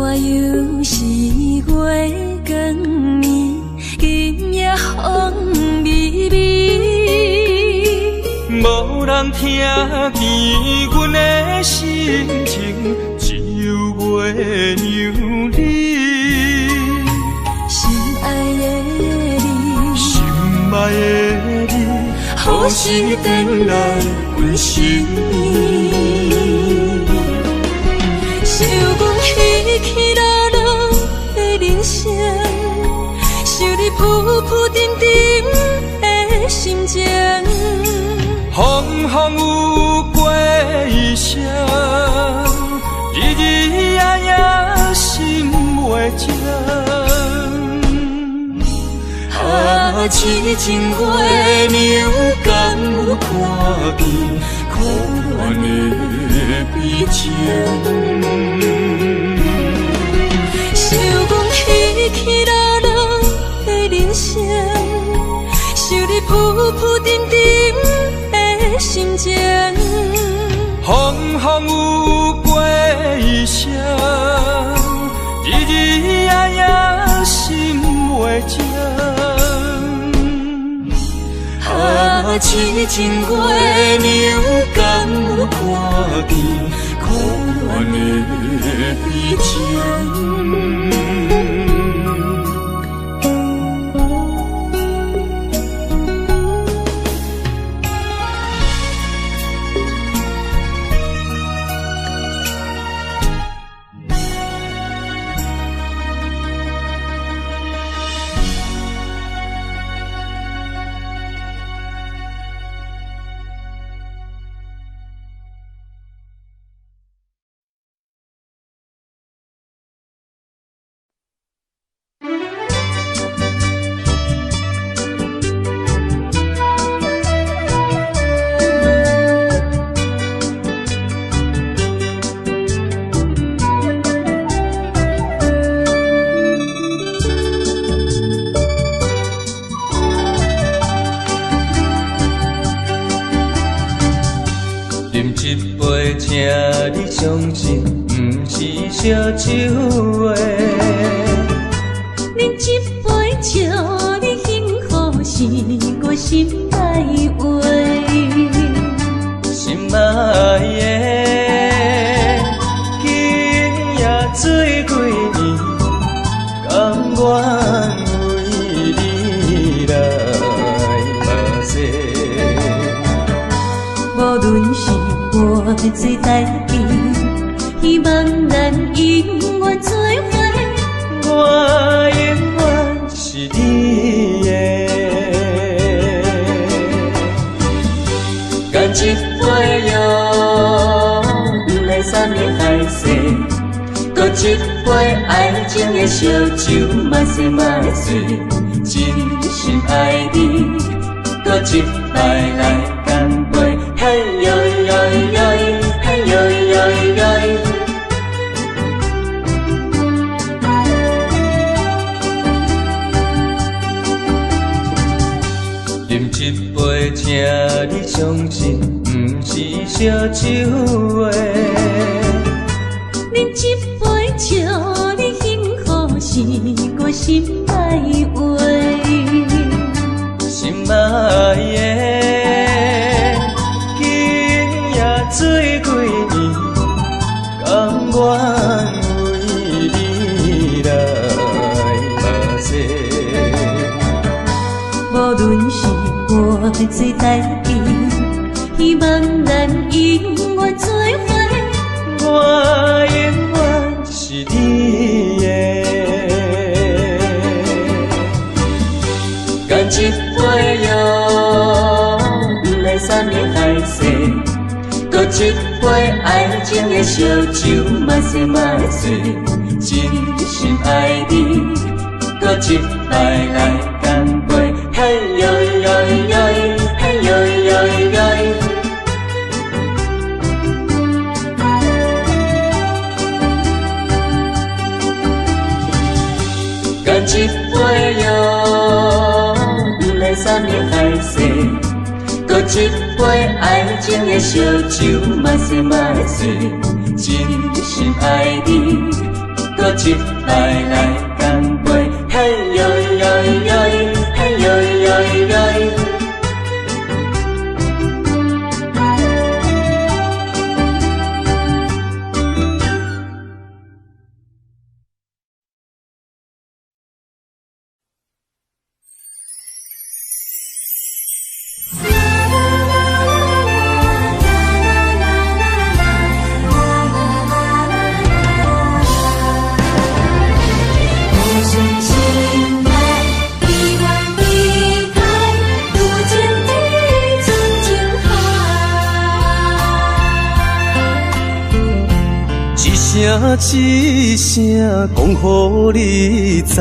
我又是月光暝，今夜风微微，无人听见阮的心情，只有月娘你。心爱的你，心爱的你，何时回来阮身边？想阮起起落落的人生，想你浮浮沉沉的心情。风风有过一生，日日夜夜心袂静。啊，痴情月娘敢有看见苦恋的悲情？想阮起起落落的人生，想你浮浮沉沉的心情。风风有过一生，日日夜夜心袂静。啊，痴情月娘敢有看见苦恋的悲情？饮一杯，请你相信，不是烧酒话。饮一杯，祝你幸福，是我心爱话。心爱的，今夜醉几年，甘愿为你来目屎。无论是我最代志，希望咱永远做伙。我永远是你的。干一杯哟，不来三年海誓，搁一杯爱情的烧酒，嘛说嘛醉，真心爱你，搁一摆来干杯，嘿呦呦呦，嘿呦呦呦。饮一杯，请你相信，不是烧酒话。饮一杯，祝你幸福，是我心爱话。心爱的，今夜水几年，甘愿为你来目屎。无论是我做代志，希望咱永远做伙。我永远是你的。干一杯药，不来三年海誓；搁一杯爱情的烧酒，嘛说嘛醉。真心爱你，搁一摆来干杯。嘿呦呦呦，嘿呦呦呦。干一杯药，不来三年海誓；搁一杯爱情的烧酒，嘛说嘛醉。真心爱你，搁一摆来干杯。嘿呦呦呦，嘿呦呦呦。一声讲予你知，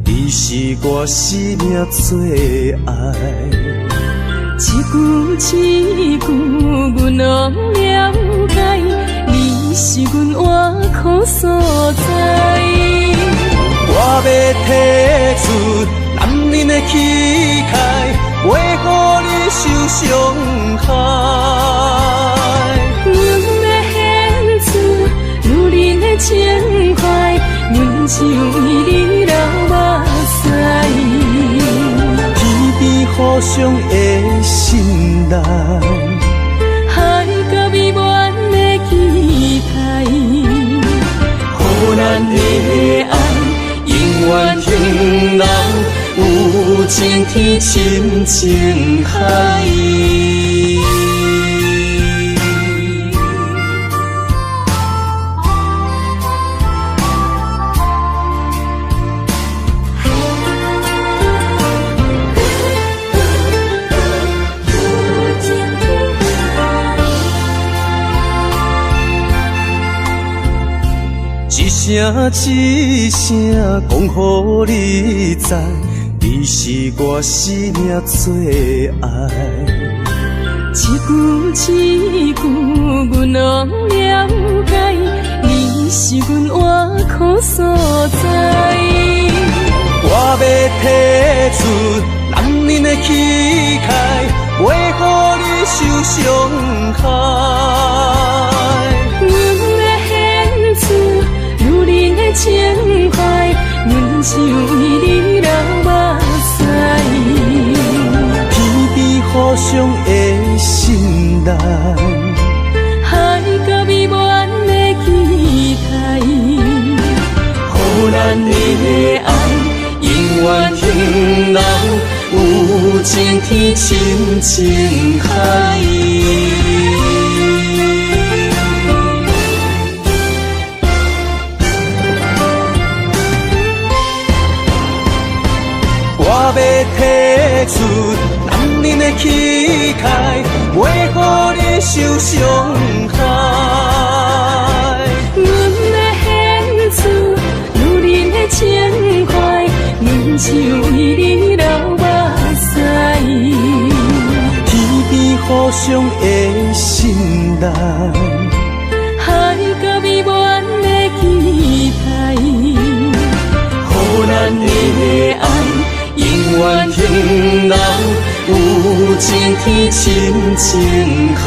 你是我生命最爱。一句一句，阮拢了解，你是阮活苦所在。我要提出男人的气概，袂予你受伤害。情怀，阮只为你流目屎。天边互相的信赖，海角美满的期待，予咱的爱永远停留，有情天深情海。一声讲予你知，你是我生命最爱。一句一句，阮拢了解，你是阮活苦所在。我要提出男人的气概，袂予你受伤害。情怀，阮只为你流目屎。天边互相的信赖，海角美满的期待，予咱的爱永远停留，有情天深情海。我要提出男人的气概，袂予你受伤害。阮要献出女人的情怀，阮只为你流目屎。天边互相的信赖，海角美满的期待，予咱的爱永远停留，去深情海。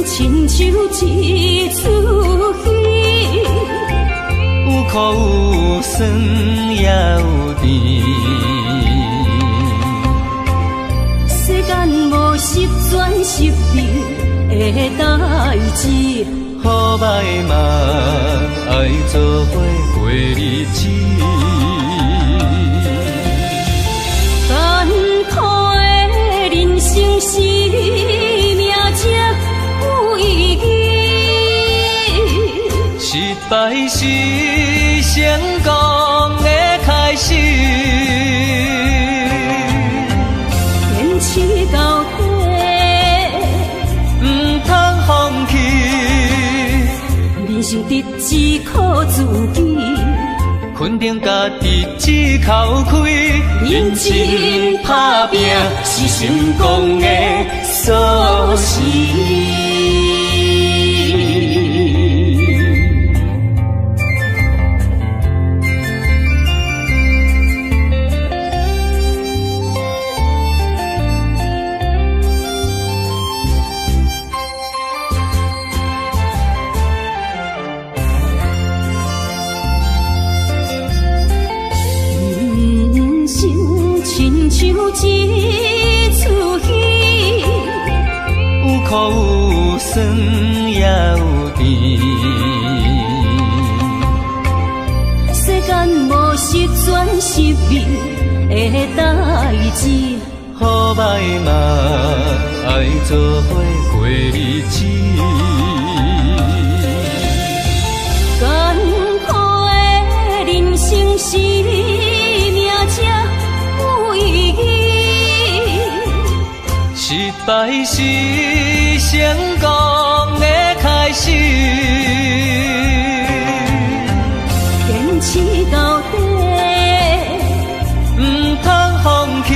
亲像一出戏，有苦有酸也有甜。世间无十全十美的代志，好歹嘛爱做伙过日子。艰苦的人生是。失败是成功的开始，坚持到底，不通放弃。人生得只靠自己，肯定家己只口开，认真打拼是成功的锁匙。像一出戏，有苦有酸也有甜。世间无十全十美的代志，好歹嘛爱做伙过日子。艰苦的人生是。失败是成功的开始，坚持到底，不通放弃。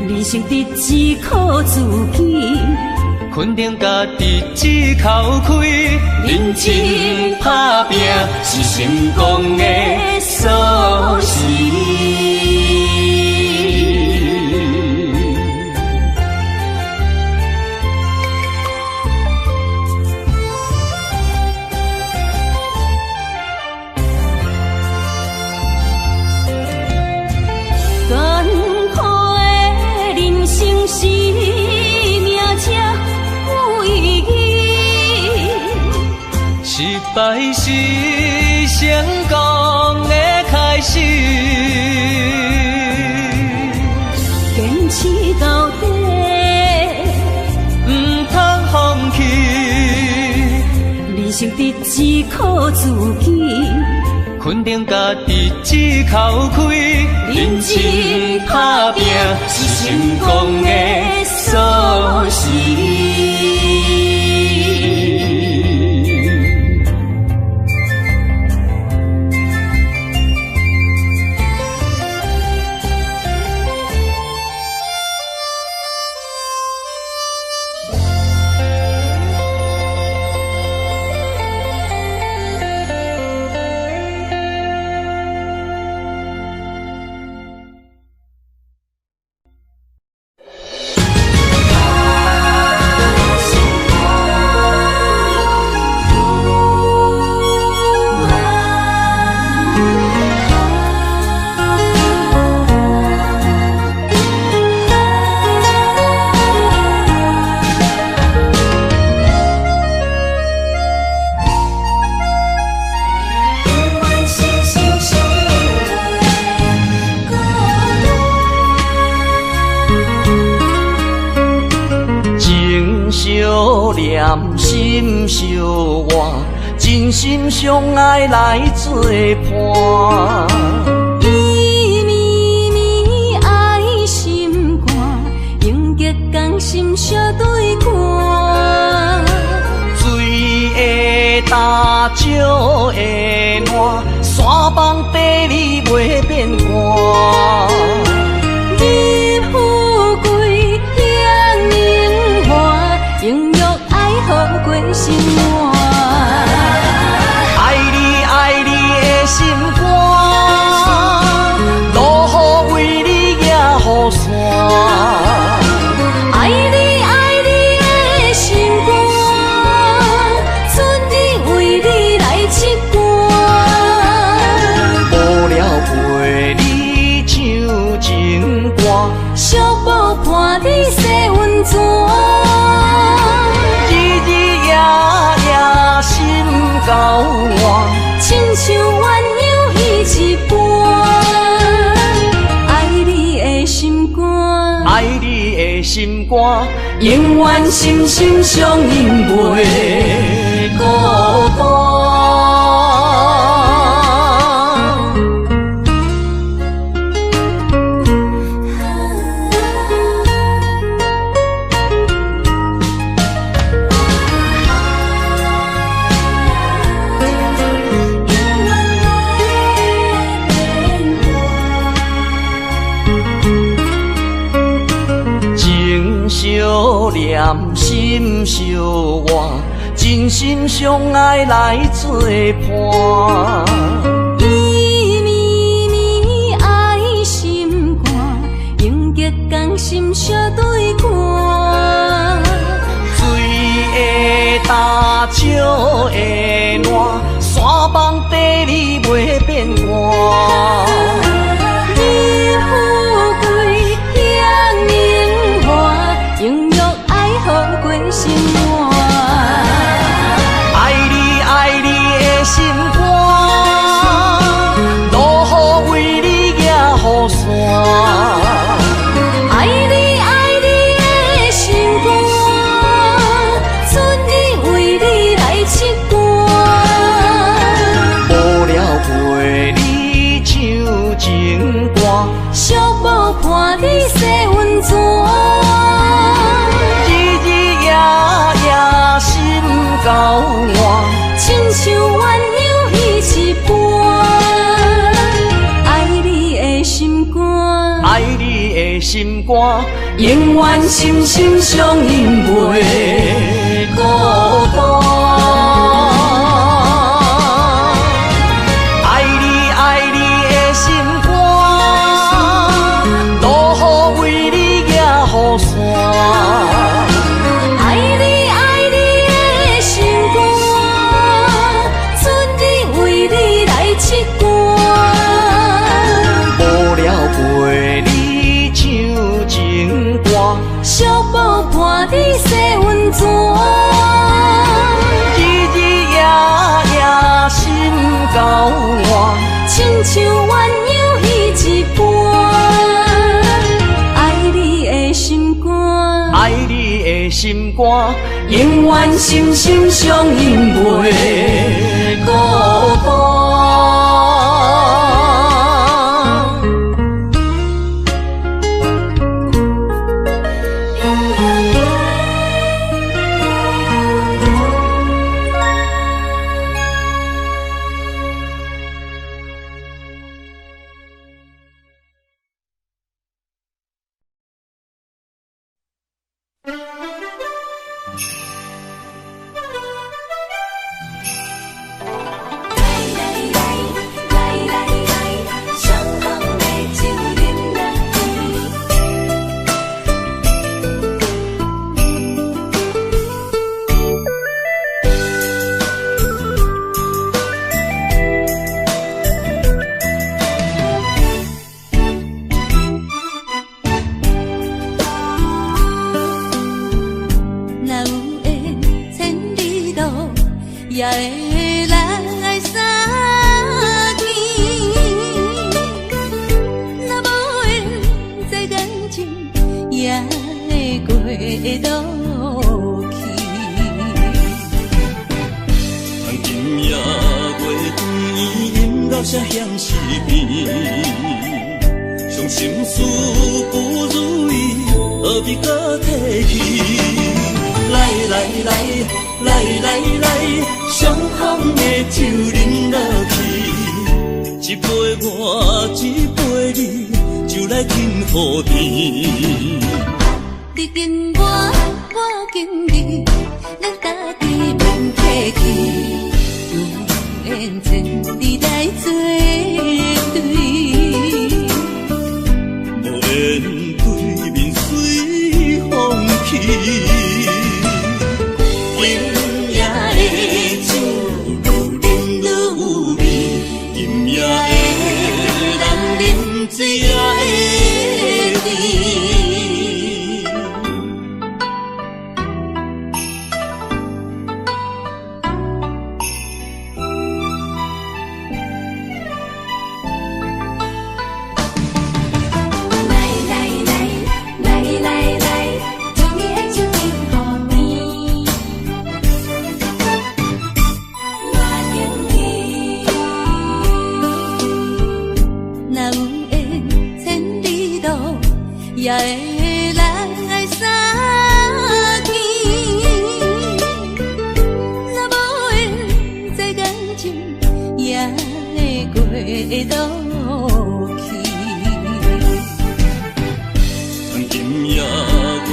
人生得只靠自己，肯定家己只口开，认真打拼是成功的锁匙。失败是成功的开始，坚持到底，不通放弃。人生得只靠自己，肯定家己只口开，认真打拼是成功的锁匙。啊心相活，真心相爱来作伴。伊绵绵爱心肝，永结同心相对看。水会干，石会烂，山崩地裂袂变寒。你富贵享荣华，永浴爱好过生活。爱你爱你的心肝，落雨为你野雨伞。爱你爱你的心肝，春日为你来唱歌。无聊陪你唱情歌，小宝伴你洗温泉。日日夜夜心交换，亲像鸳鸯彼一半。爱你的心肝，爱你的心肝，永远心心相印袂孤单。情相念，心相活，真心相爱来作伴。伊绵绵爱心肝，永结同心相对看。水会干，石会烂，山崩地裂袂变寒。你富贵享荣华，永浴爱好过生活。爱你爱你的心肝，落雨为你野雨伞。爱你爱你的心肝，春日为你来唱歌。无聊陪你唱情歌，小宝伴你洗温泉。日日夜夜心交换，亲像鸳鸯彼一半。爱你的心肝，爱你的心肝，永远心心相印袂孤单。爱你爱你的心肝，落雨为你野雨伞。爱你爱你的心肝，春日为你来唱歌。无聊陪你唱情歌，小宝伴你洗温泉。日日夜夜心交换，亲像鸳鸯彼一半。爱你的心肝，爱你的心肝，永远心心相印袂孤单。落下向西边，伤心事不如意，何必搁提起？来来来来来来，伤风的酒饮落去，一杯我，一杯你，就来添好甜。你敬我，我敬你，咱家己免客气，有缘千里来作对。无缘对面随风去。水也会甜。来来来来来来，将你的手紧抱你，我敬你。若有也会来相见，若无缘这感情，也会过渡去。曾今夜月光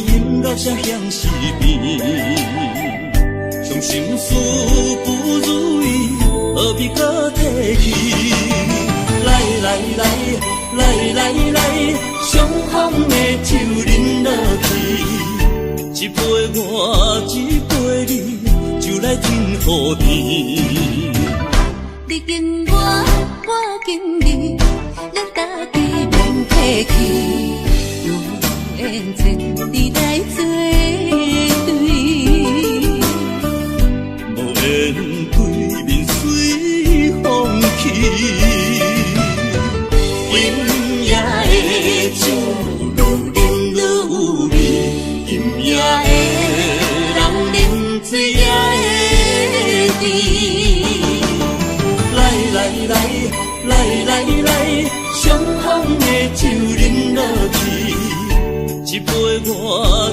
阴落下向西边，伤心事不如意，何必搁提起？来来来来来来，伤风的酒饮落去，一杯我，一杯你，就来添好甜。你敬我，我敬你，咱家己免客气，有缘千里来作对。无缘对面随风去。饮也会酒，愈饮愈有味；饮也会人啉，水也会甜。来来来来来来，伤风的酒饮落去，一杯我，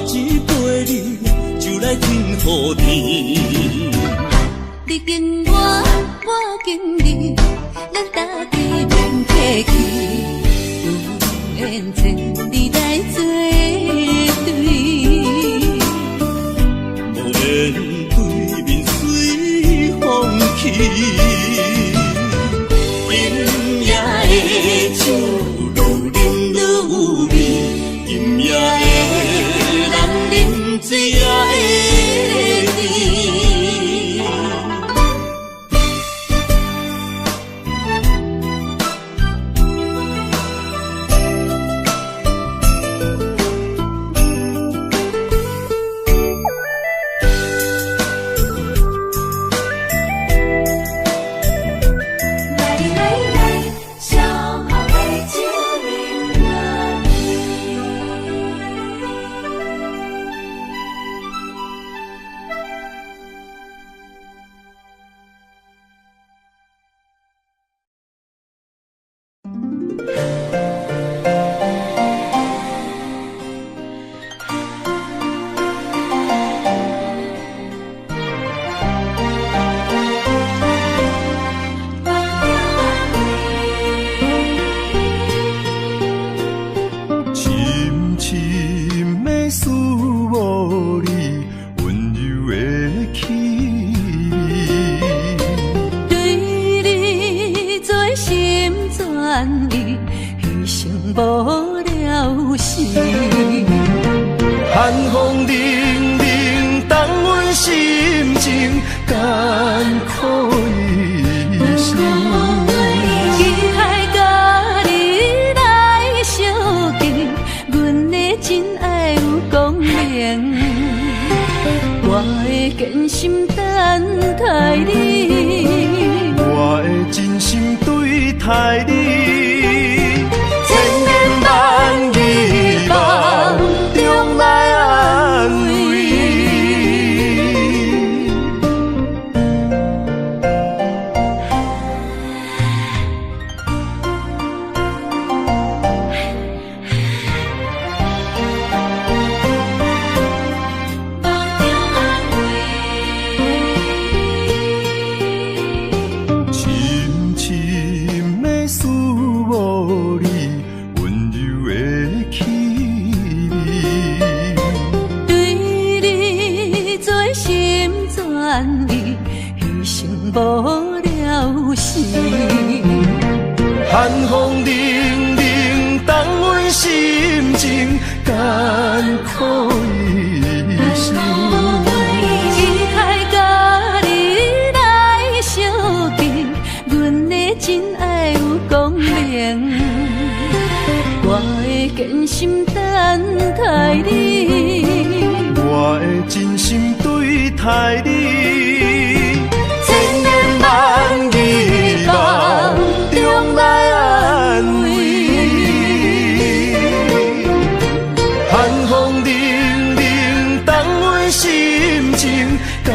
一杯你，就来添好甜。你敬我，我敬你，咱家己免客气。有缘千里来作对，无缘对面随风去。饮也会酒，愈饮愈有味；饮也会人啉，水也会甜。寒风凛凛，冻阮心情艰苦一生。期待甲你来相见，阮的真爱有光明，我会坚心等待你，我会真心对待你，千言万语梦中来安慰。了心。寒风凛凛，冻阮心情艰苦一生。期待甲你来相见，阮的真爱有光明。我会坚心等待你，我会真心对待你，千言万语梦中来安慰。寒风凛凛，冻阮心情艰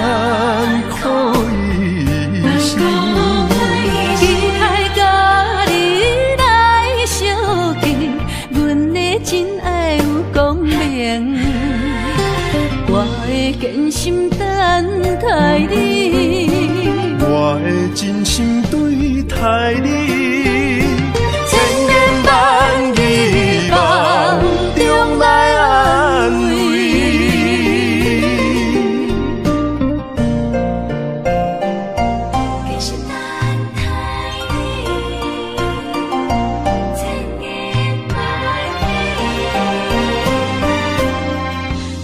苦一生。期待甲你来相见，阮的真爱有光明。我会坚心等待你，我会真心对待你，千言万语梦中来安慰。坚心等待你，千言万语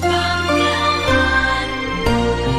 梦中安慰。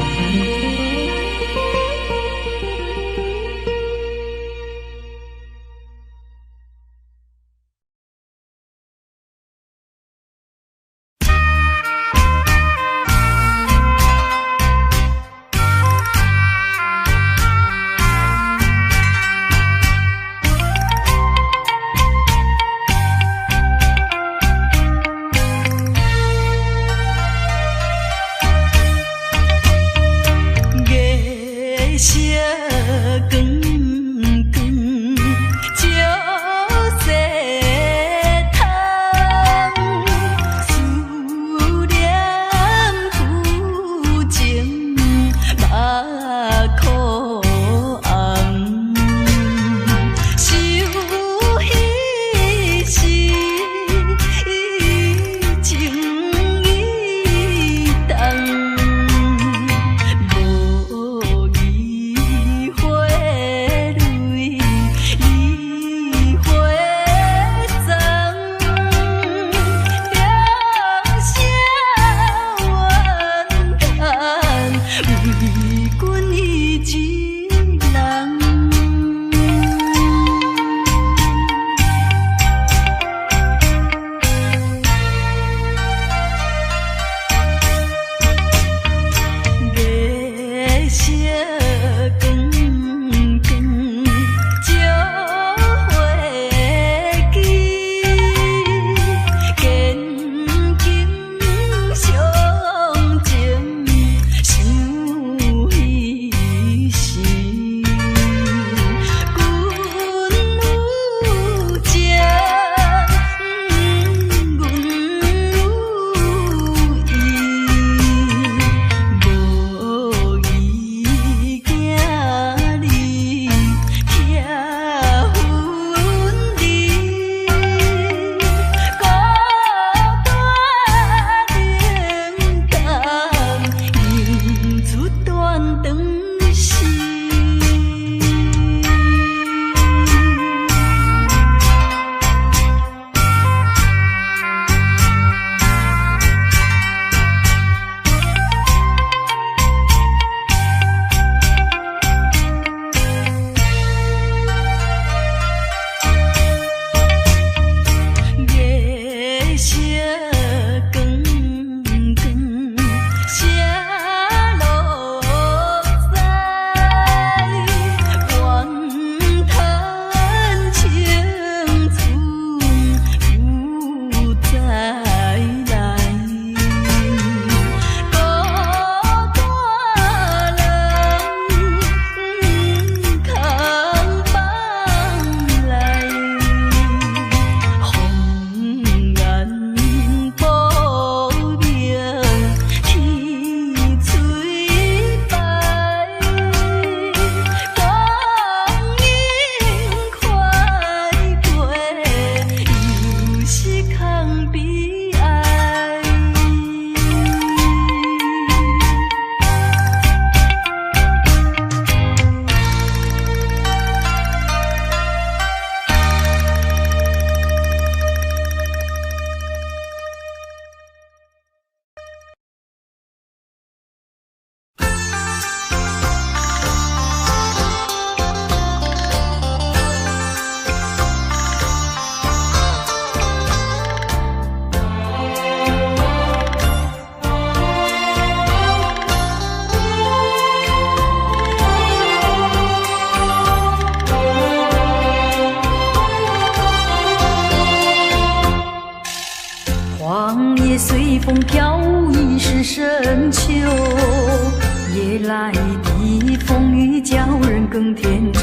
更添愁。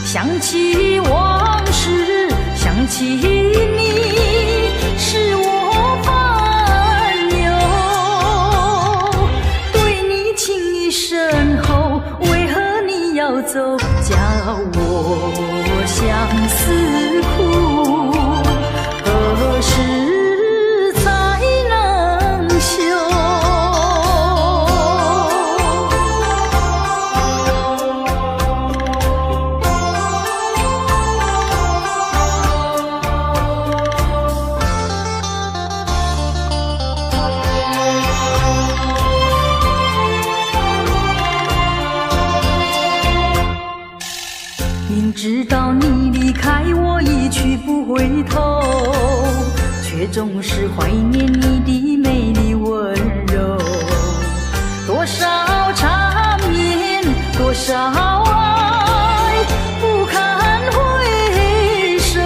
想起往事，想起你，使我烦忧。对你情意深厚，为何你要走？叫我相思苦，何时才能休？明知道你离开我一去不回头，却总是怀念你的美丽温柔。多少缠绵，多少爱，不堪回首。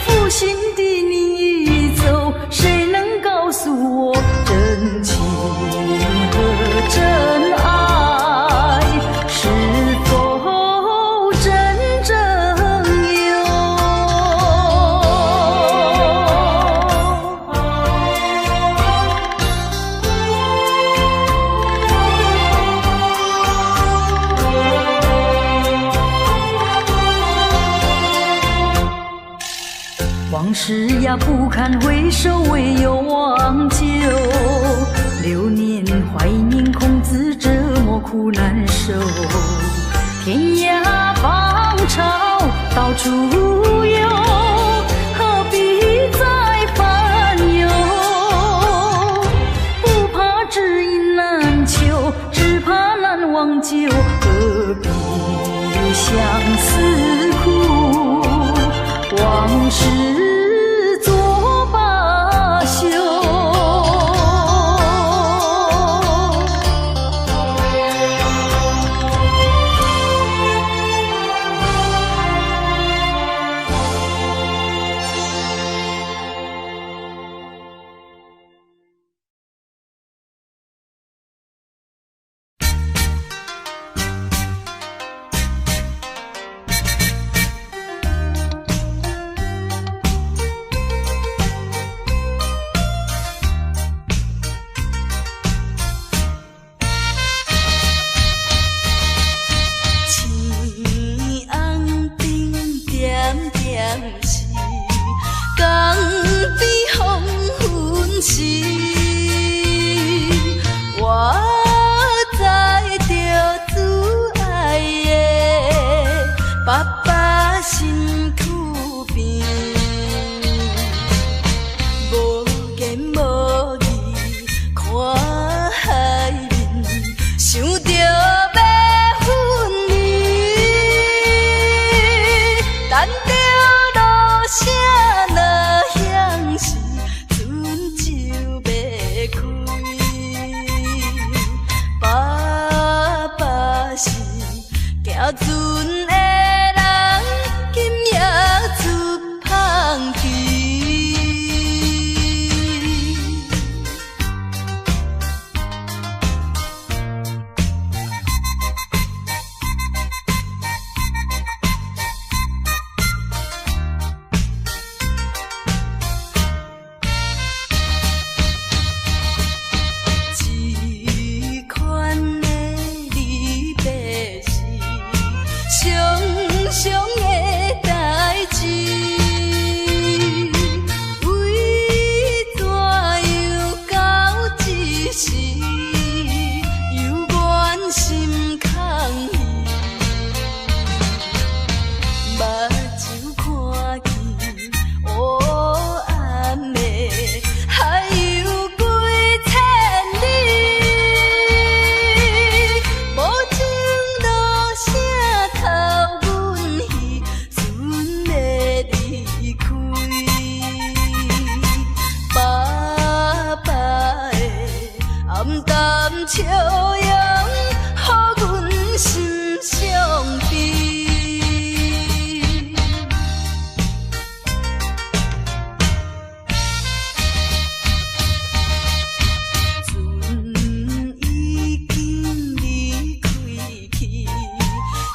负心的你一走，谁能告诉我真情和真爱是否真正有？往事呀不堪回首，唯有忘旧。流年怀念，空自折磨苦难受。天涯芳草到处有，何必再烦忧？不怕知音难求，只怕难忘旧。何必相思苦？往事作罢休。就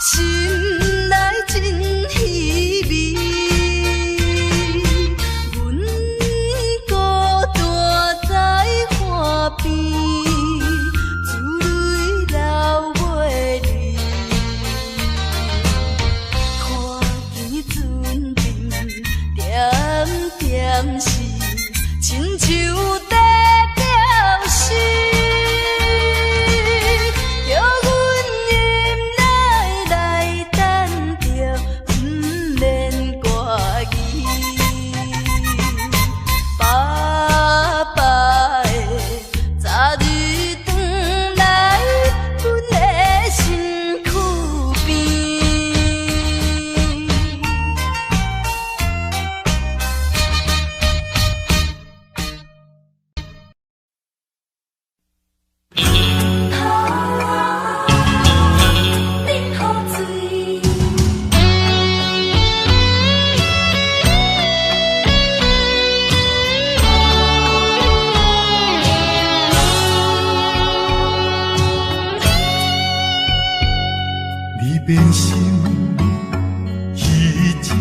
心内真稀微。阮孤单在河边，珠泪流袂离。看见船阵点点是亲像在调戏。变心已一暝，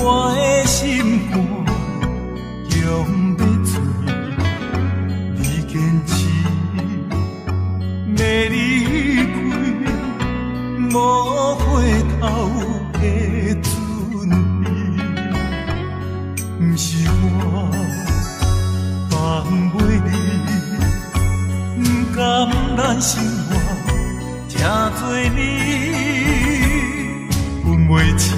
我的心肝强要碎，你坚持要离开，无回头的准备，不是我放袂你，不甘咱生活。正做你分袂清，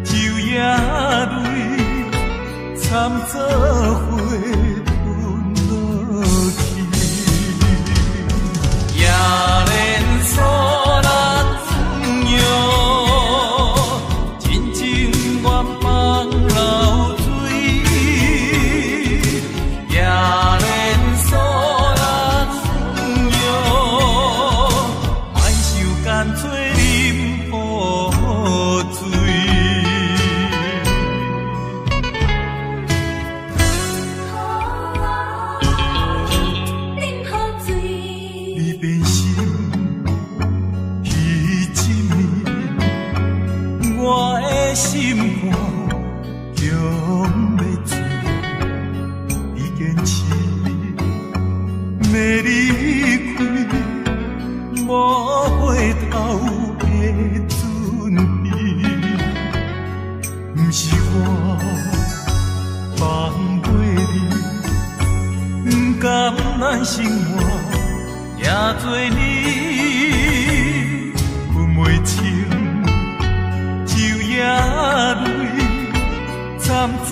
酒也泪掺做花吞落去，也连锁人用真情愿放流水，也连锁。干脆饮雨水，你变心已一暝，我的心肝强要碎，你坚持要离开。无回头的准备，不是我放袂你，不甘咱生活也做你分袂清，酒也泪掺做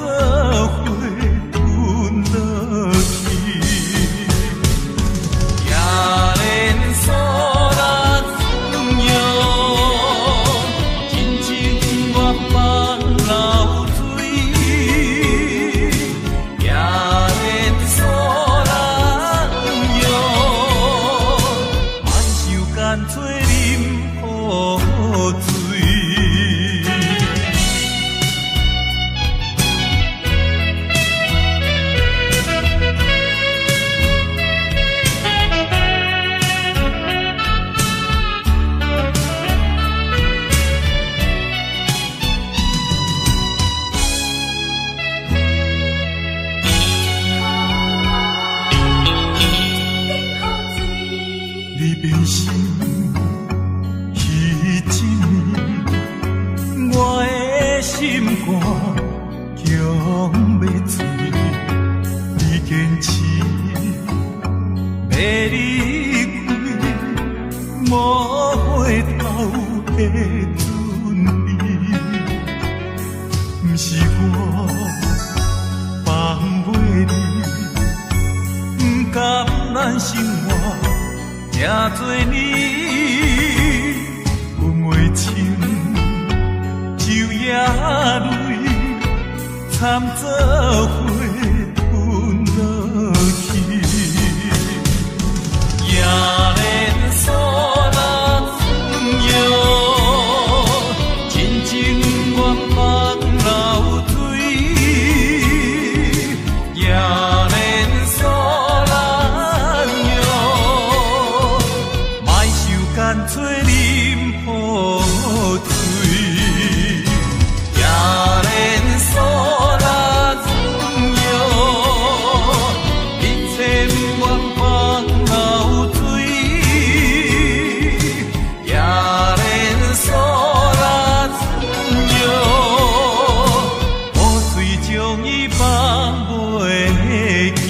花吞落去，也连锁。干脆饮雨水。你变心已一暝，我的心肝强要碎，你坚持要离开，无回头的准备，不是我放袂你，不甘咱生活。正做你分袂清，酒也泪掺做花吞落去，也连锁人用真情愿放流水，也连锁。干咱做饮雨水，也连锁拉船摇，一切不愿放流水，也连锁拉船摇，雨水将伊放袂去。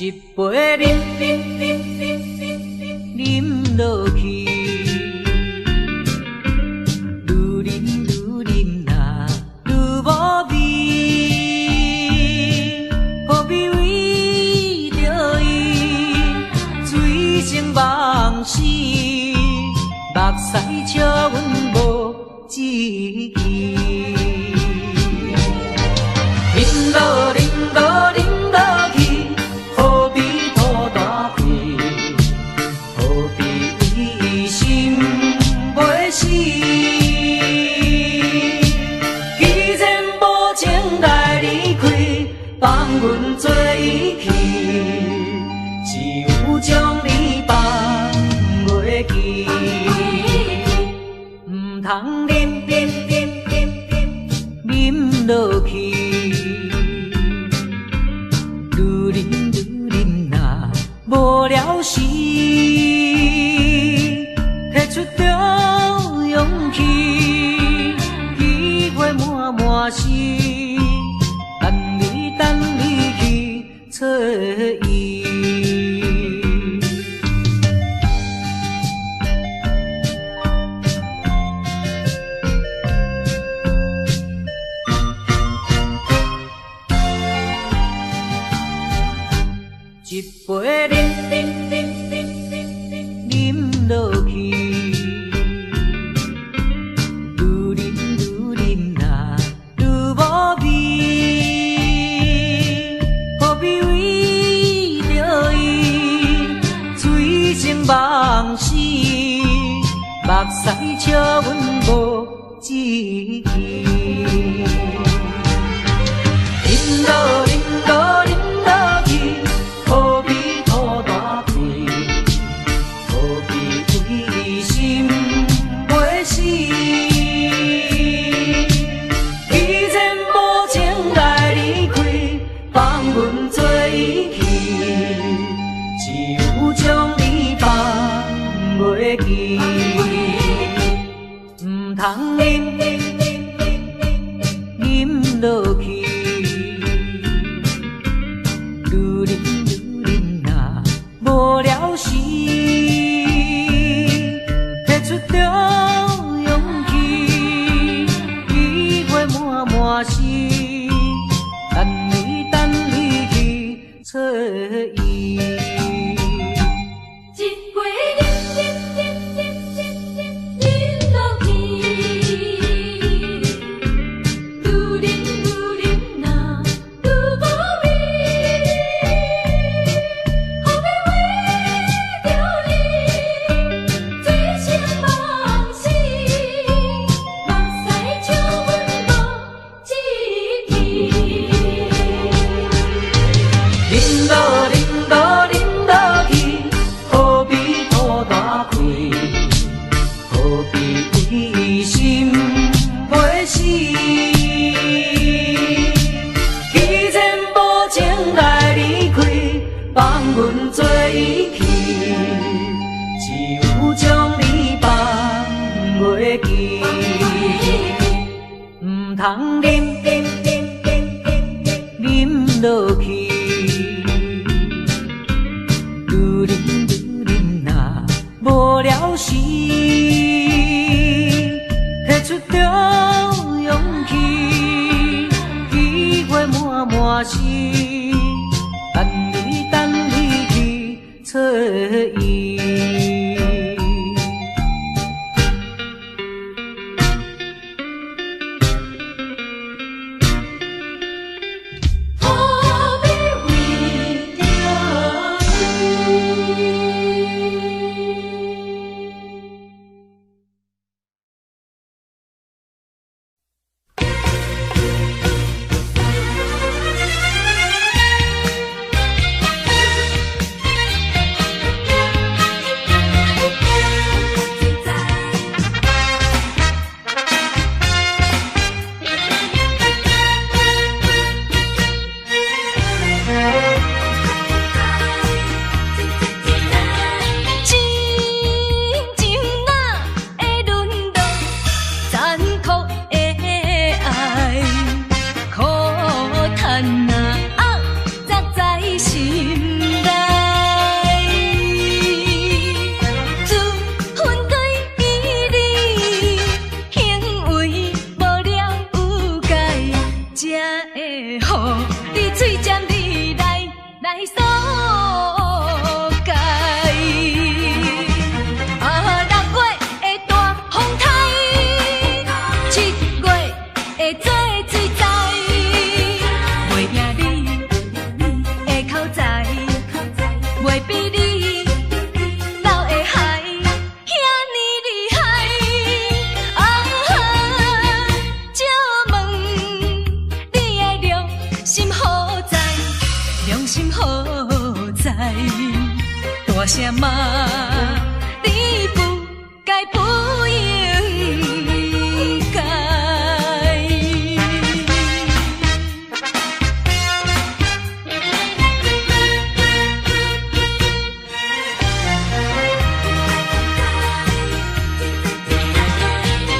一杯饮落去，愈饮呐愈无味，何必为着伊醉生梦死？目屎笑阮无志气，饮落去。何必拖大气？何必为心袂死？既然无情来离开，放阮做伊去，只有将你放袂记。唔通饮落去。无聊时，摕出着勇气，机会满是，等你去找伊。一杯饮落去，愈饮呐愈无味，何必为着伊醉生梦死？目屎笑阮无志气，饮落去。何必拖大气？何必为心袂死？既然无情来离开，放阮做伊去，只有将你放袂记。唔通饮落去。无聊时，摕出着勇气，机会满是，等你去找伊。一杯饮落去，愈饮呐愈无味。阮做伊去，只有将你放袂记，唔通饮落去，愈啉愈啉若无了时，摕出着勇气，机会满满是，等你去找伊。大声骂，你不该不应该。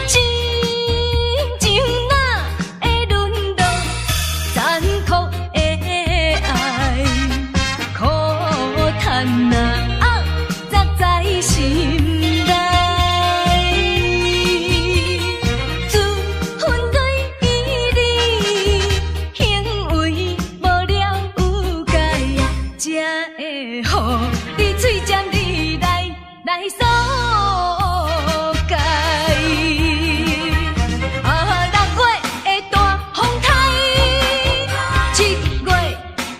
真情哪会沦落残酷的爱，苦叹哪。心内，自分对伊你行为无了有解，才会予你嘴尖你来诉解。6月的大风台，7月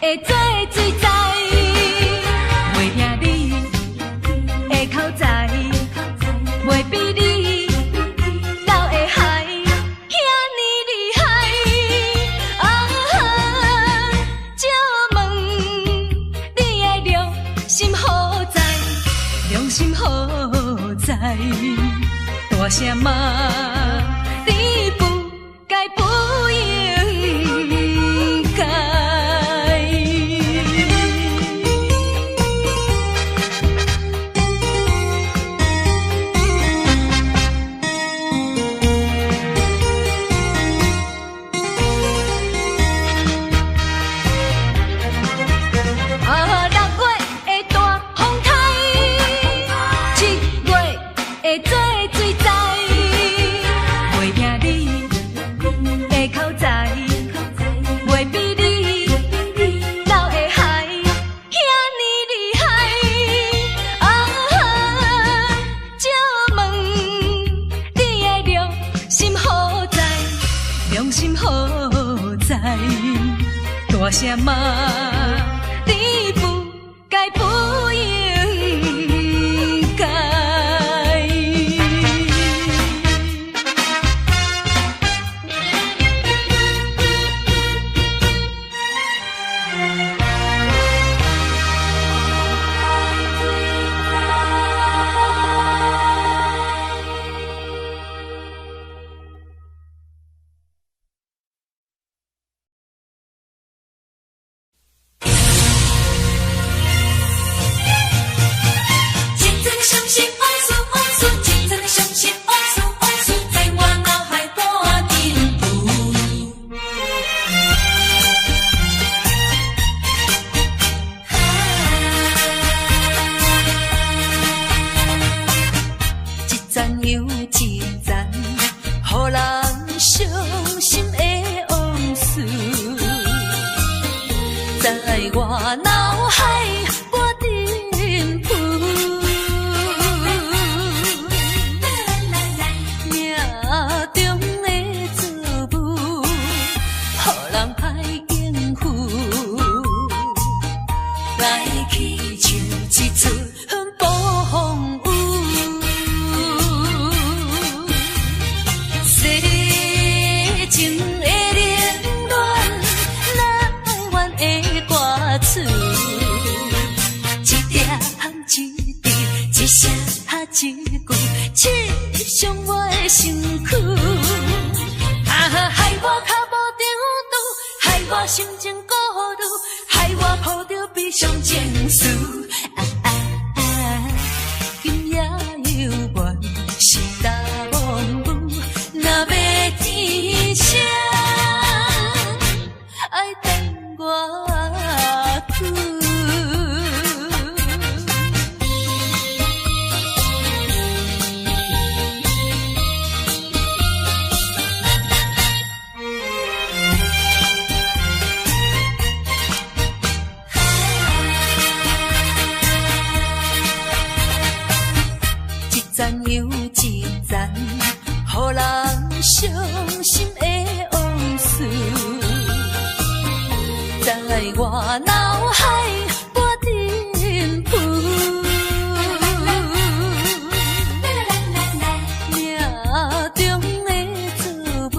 的做水灾。袂比你斗会害，遐尼厉害。借问你的良心何在？良心何在？大声骂，你不该不应该。心何在？大声骂，你不该不应该。去像一阵暴风雨。世情的冷暖，哪怨的歌词？一点一滴，一声一句，刺伤我的身躯。害我脚无定拄，害我心情孤独，害我抱着悲伤情绪。今夜犹原是大梦雨，若要天晴，爱等我去。一站又一站，予人伤心的往事，在我脑海不停浮。命中的错误，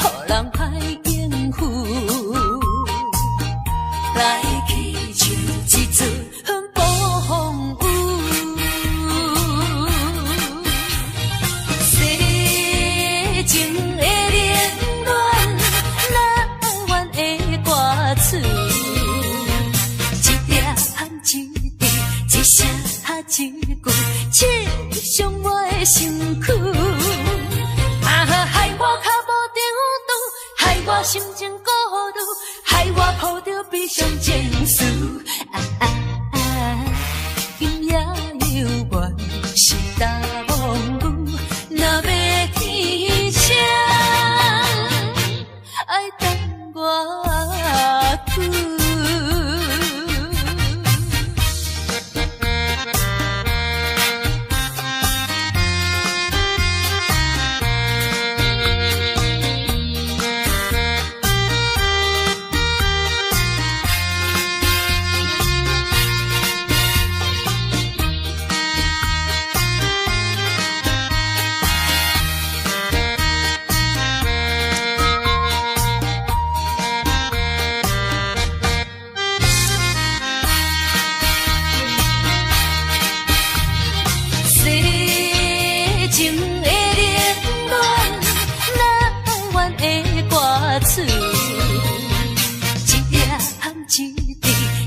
予人歹应付，来去像一阵暴风雨。情的冷暖，哪怨的歌词？一点一滴，一声一句，刺伤我的身躯。害我脚无定拄，害我心情孤独，害我抱着悲伤情绪。今夜犹原是大梦雨，若要天晴，爱等我去。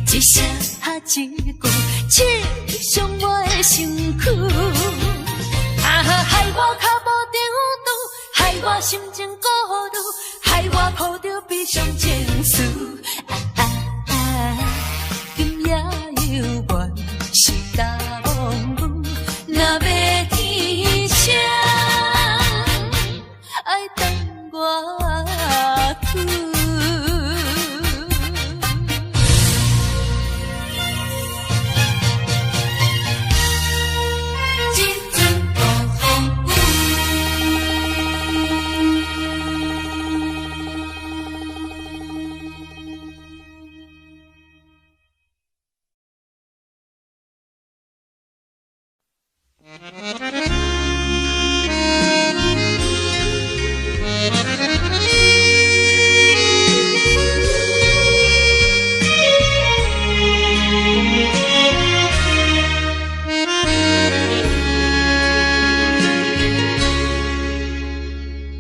一声一句，刺伤我的身躯。害我脚无定拄，害我心情孤独，害我抱着悲伤情绪。今夜犹原是大梦雨，若要天晴，爱等我去。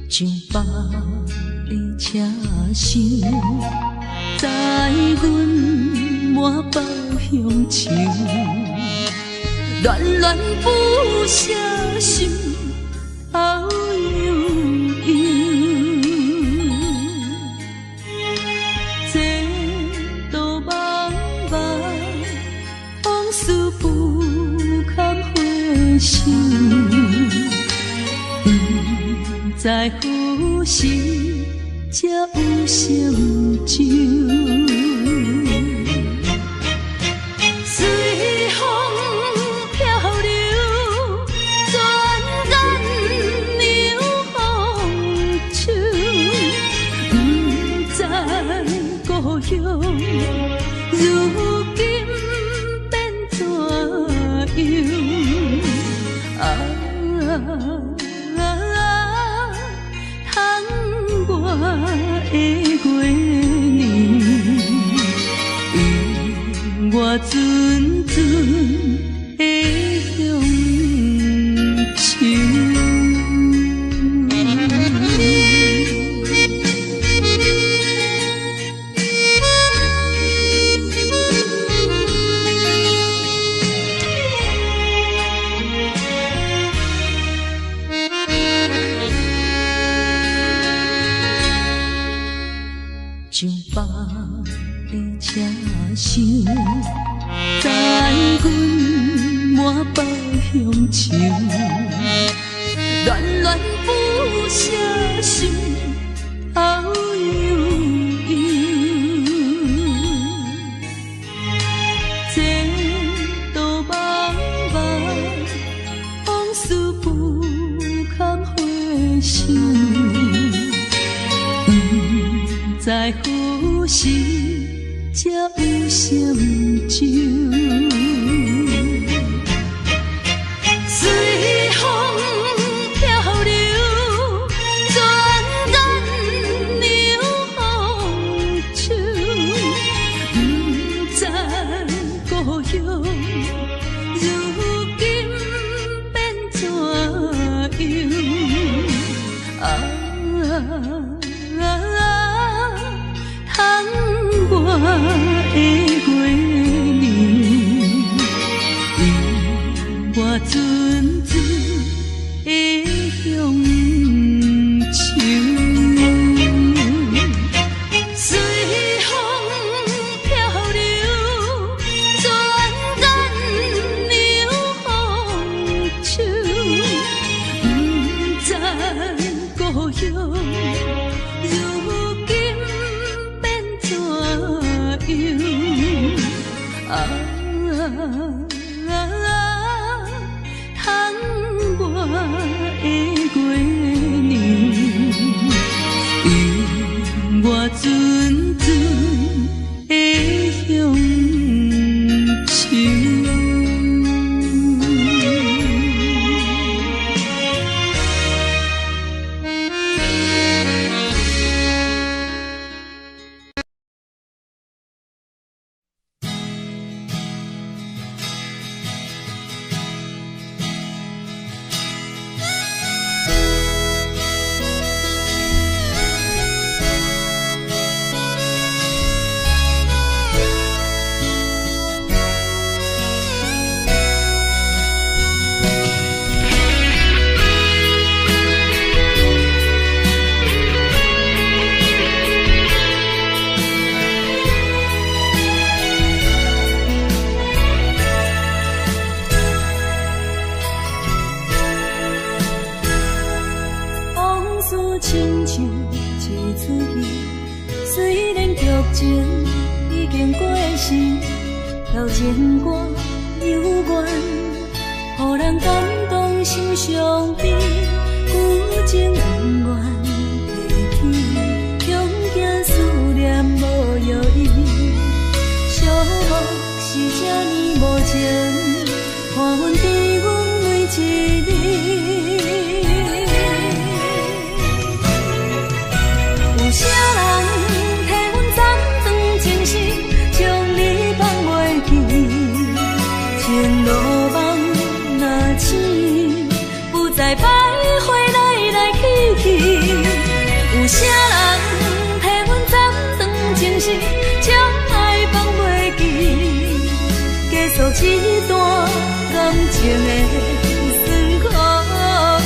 像百里车声，载阮满北乡愁，恋恋不舍心头悠悠，这道茫茫往事不堪回首。在何时才有成就？随风漂流，转眼流风手。不知故乡，如今我阵阵的乡愁。上北的车厢，载阮满北乡愁，恋恋不舍心头悠悠。前途茫茫，往事不堪回首。在何时才有成就？随风漂流，转眼流风手。不知故乡，如今变怎样？窗外的月亮，引我阵阵的乡愁。随风漂流，转眼流风手。不知故乡。窗外的月亮，引我阵阵的乡愁。亲像一出戏，虽然剧情已经过时，调情歌幽怨，予人感动心伤悲，旧情恩怨提起，恐惊思念无药医，寂寞是这呢无情，看阮伫阮每一日。有啥人替阮斩断情丝，将你放袂记？前路梦若醒，不再徘徊来来去去。有啥人替阮斩断情丝，将爱放袂记？结束这段感情的酸苦味。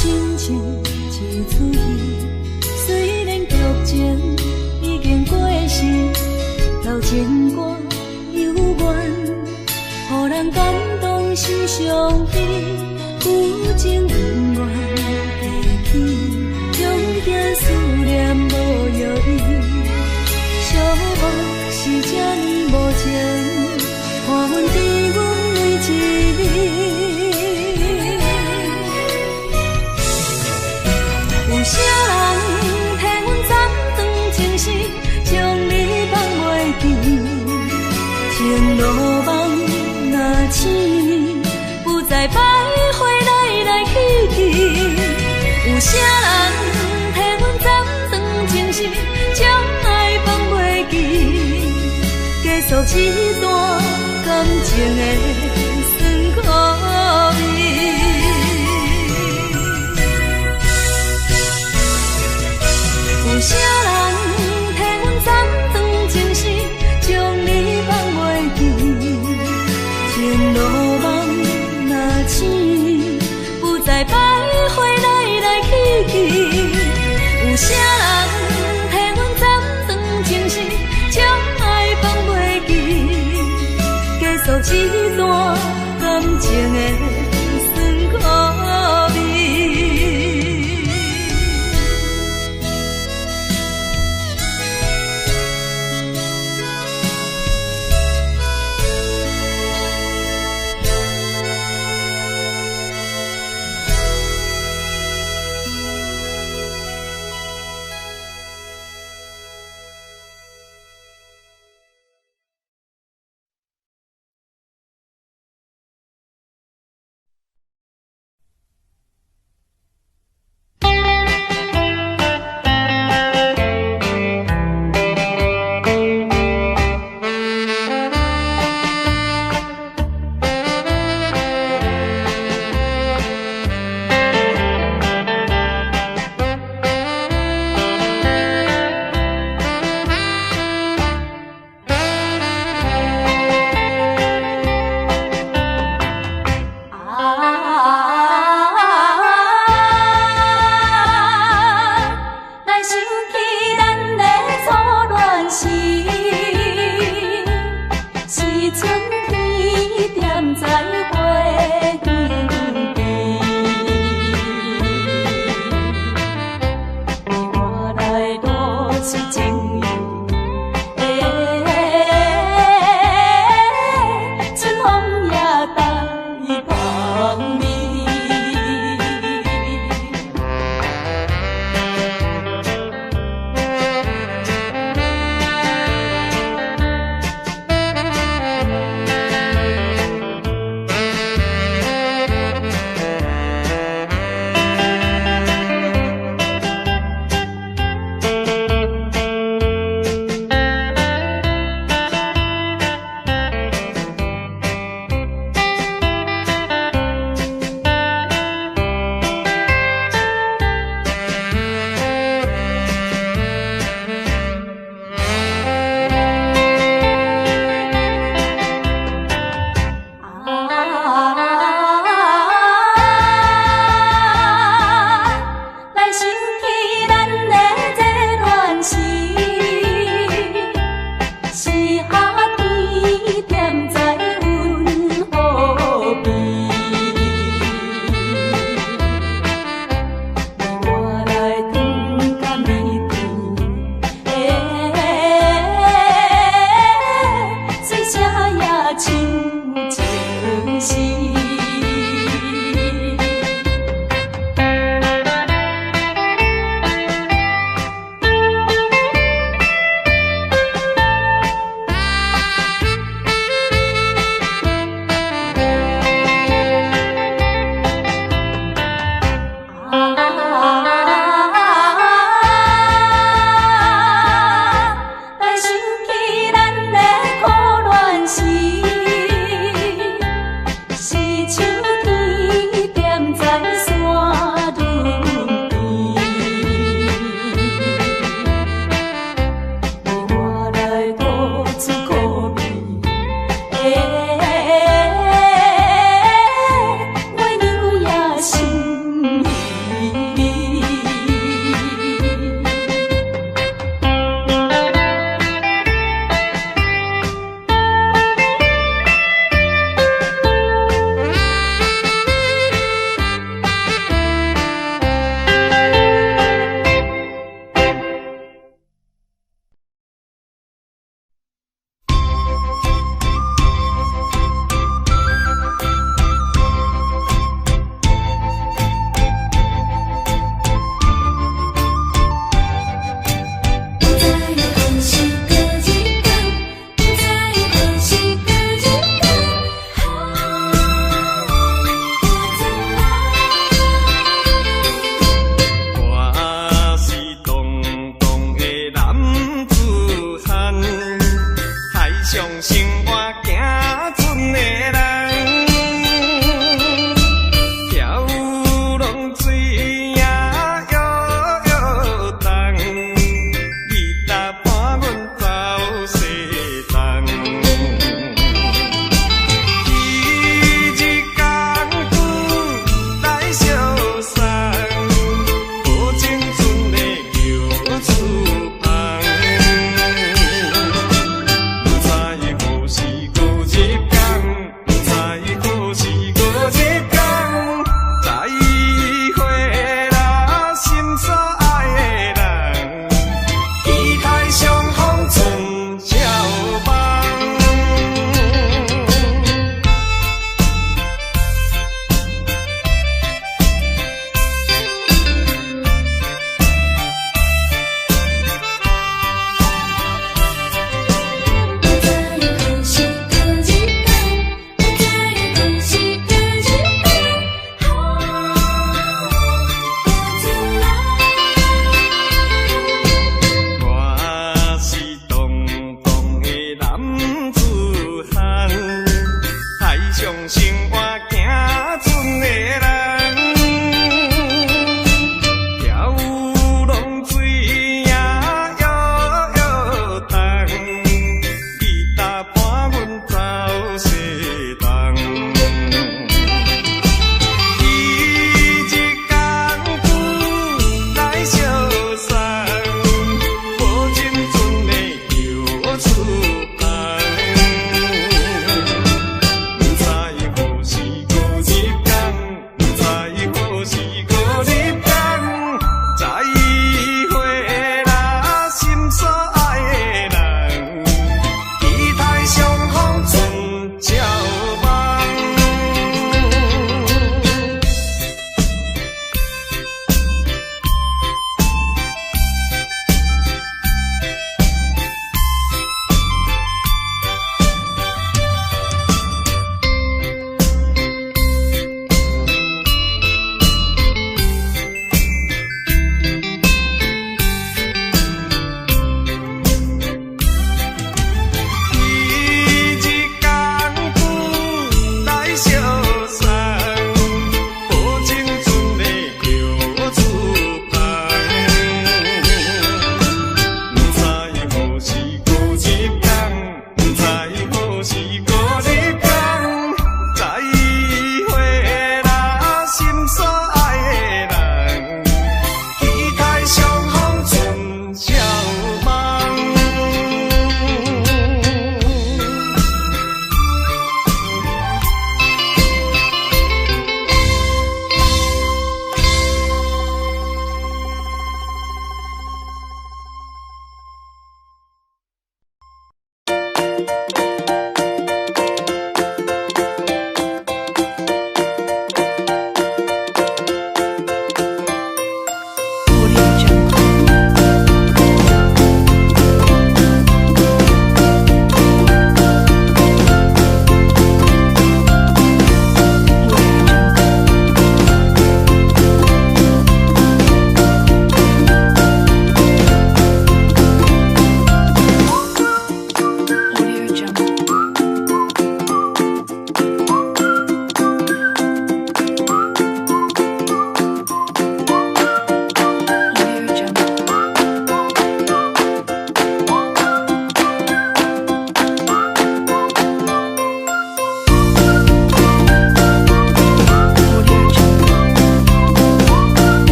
亲像一出戏，虽然剧情已经过时，调情歌幽怨，予人感动心伤悲，旧情恩怨提起，恐惊思念无药医，情路梦若醒，不再徘徊来来去去。有啥人替阮斩断情丝，将爱放袂记，结束这段感情的酸苦味。有啥人替阮斩断情丝，将你放袂记，情路梦若醒，不再徘徊来来去去。有啥人替阮斩断情丝，将爱放袂记，结束这段感情的。航，海上。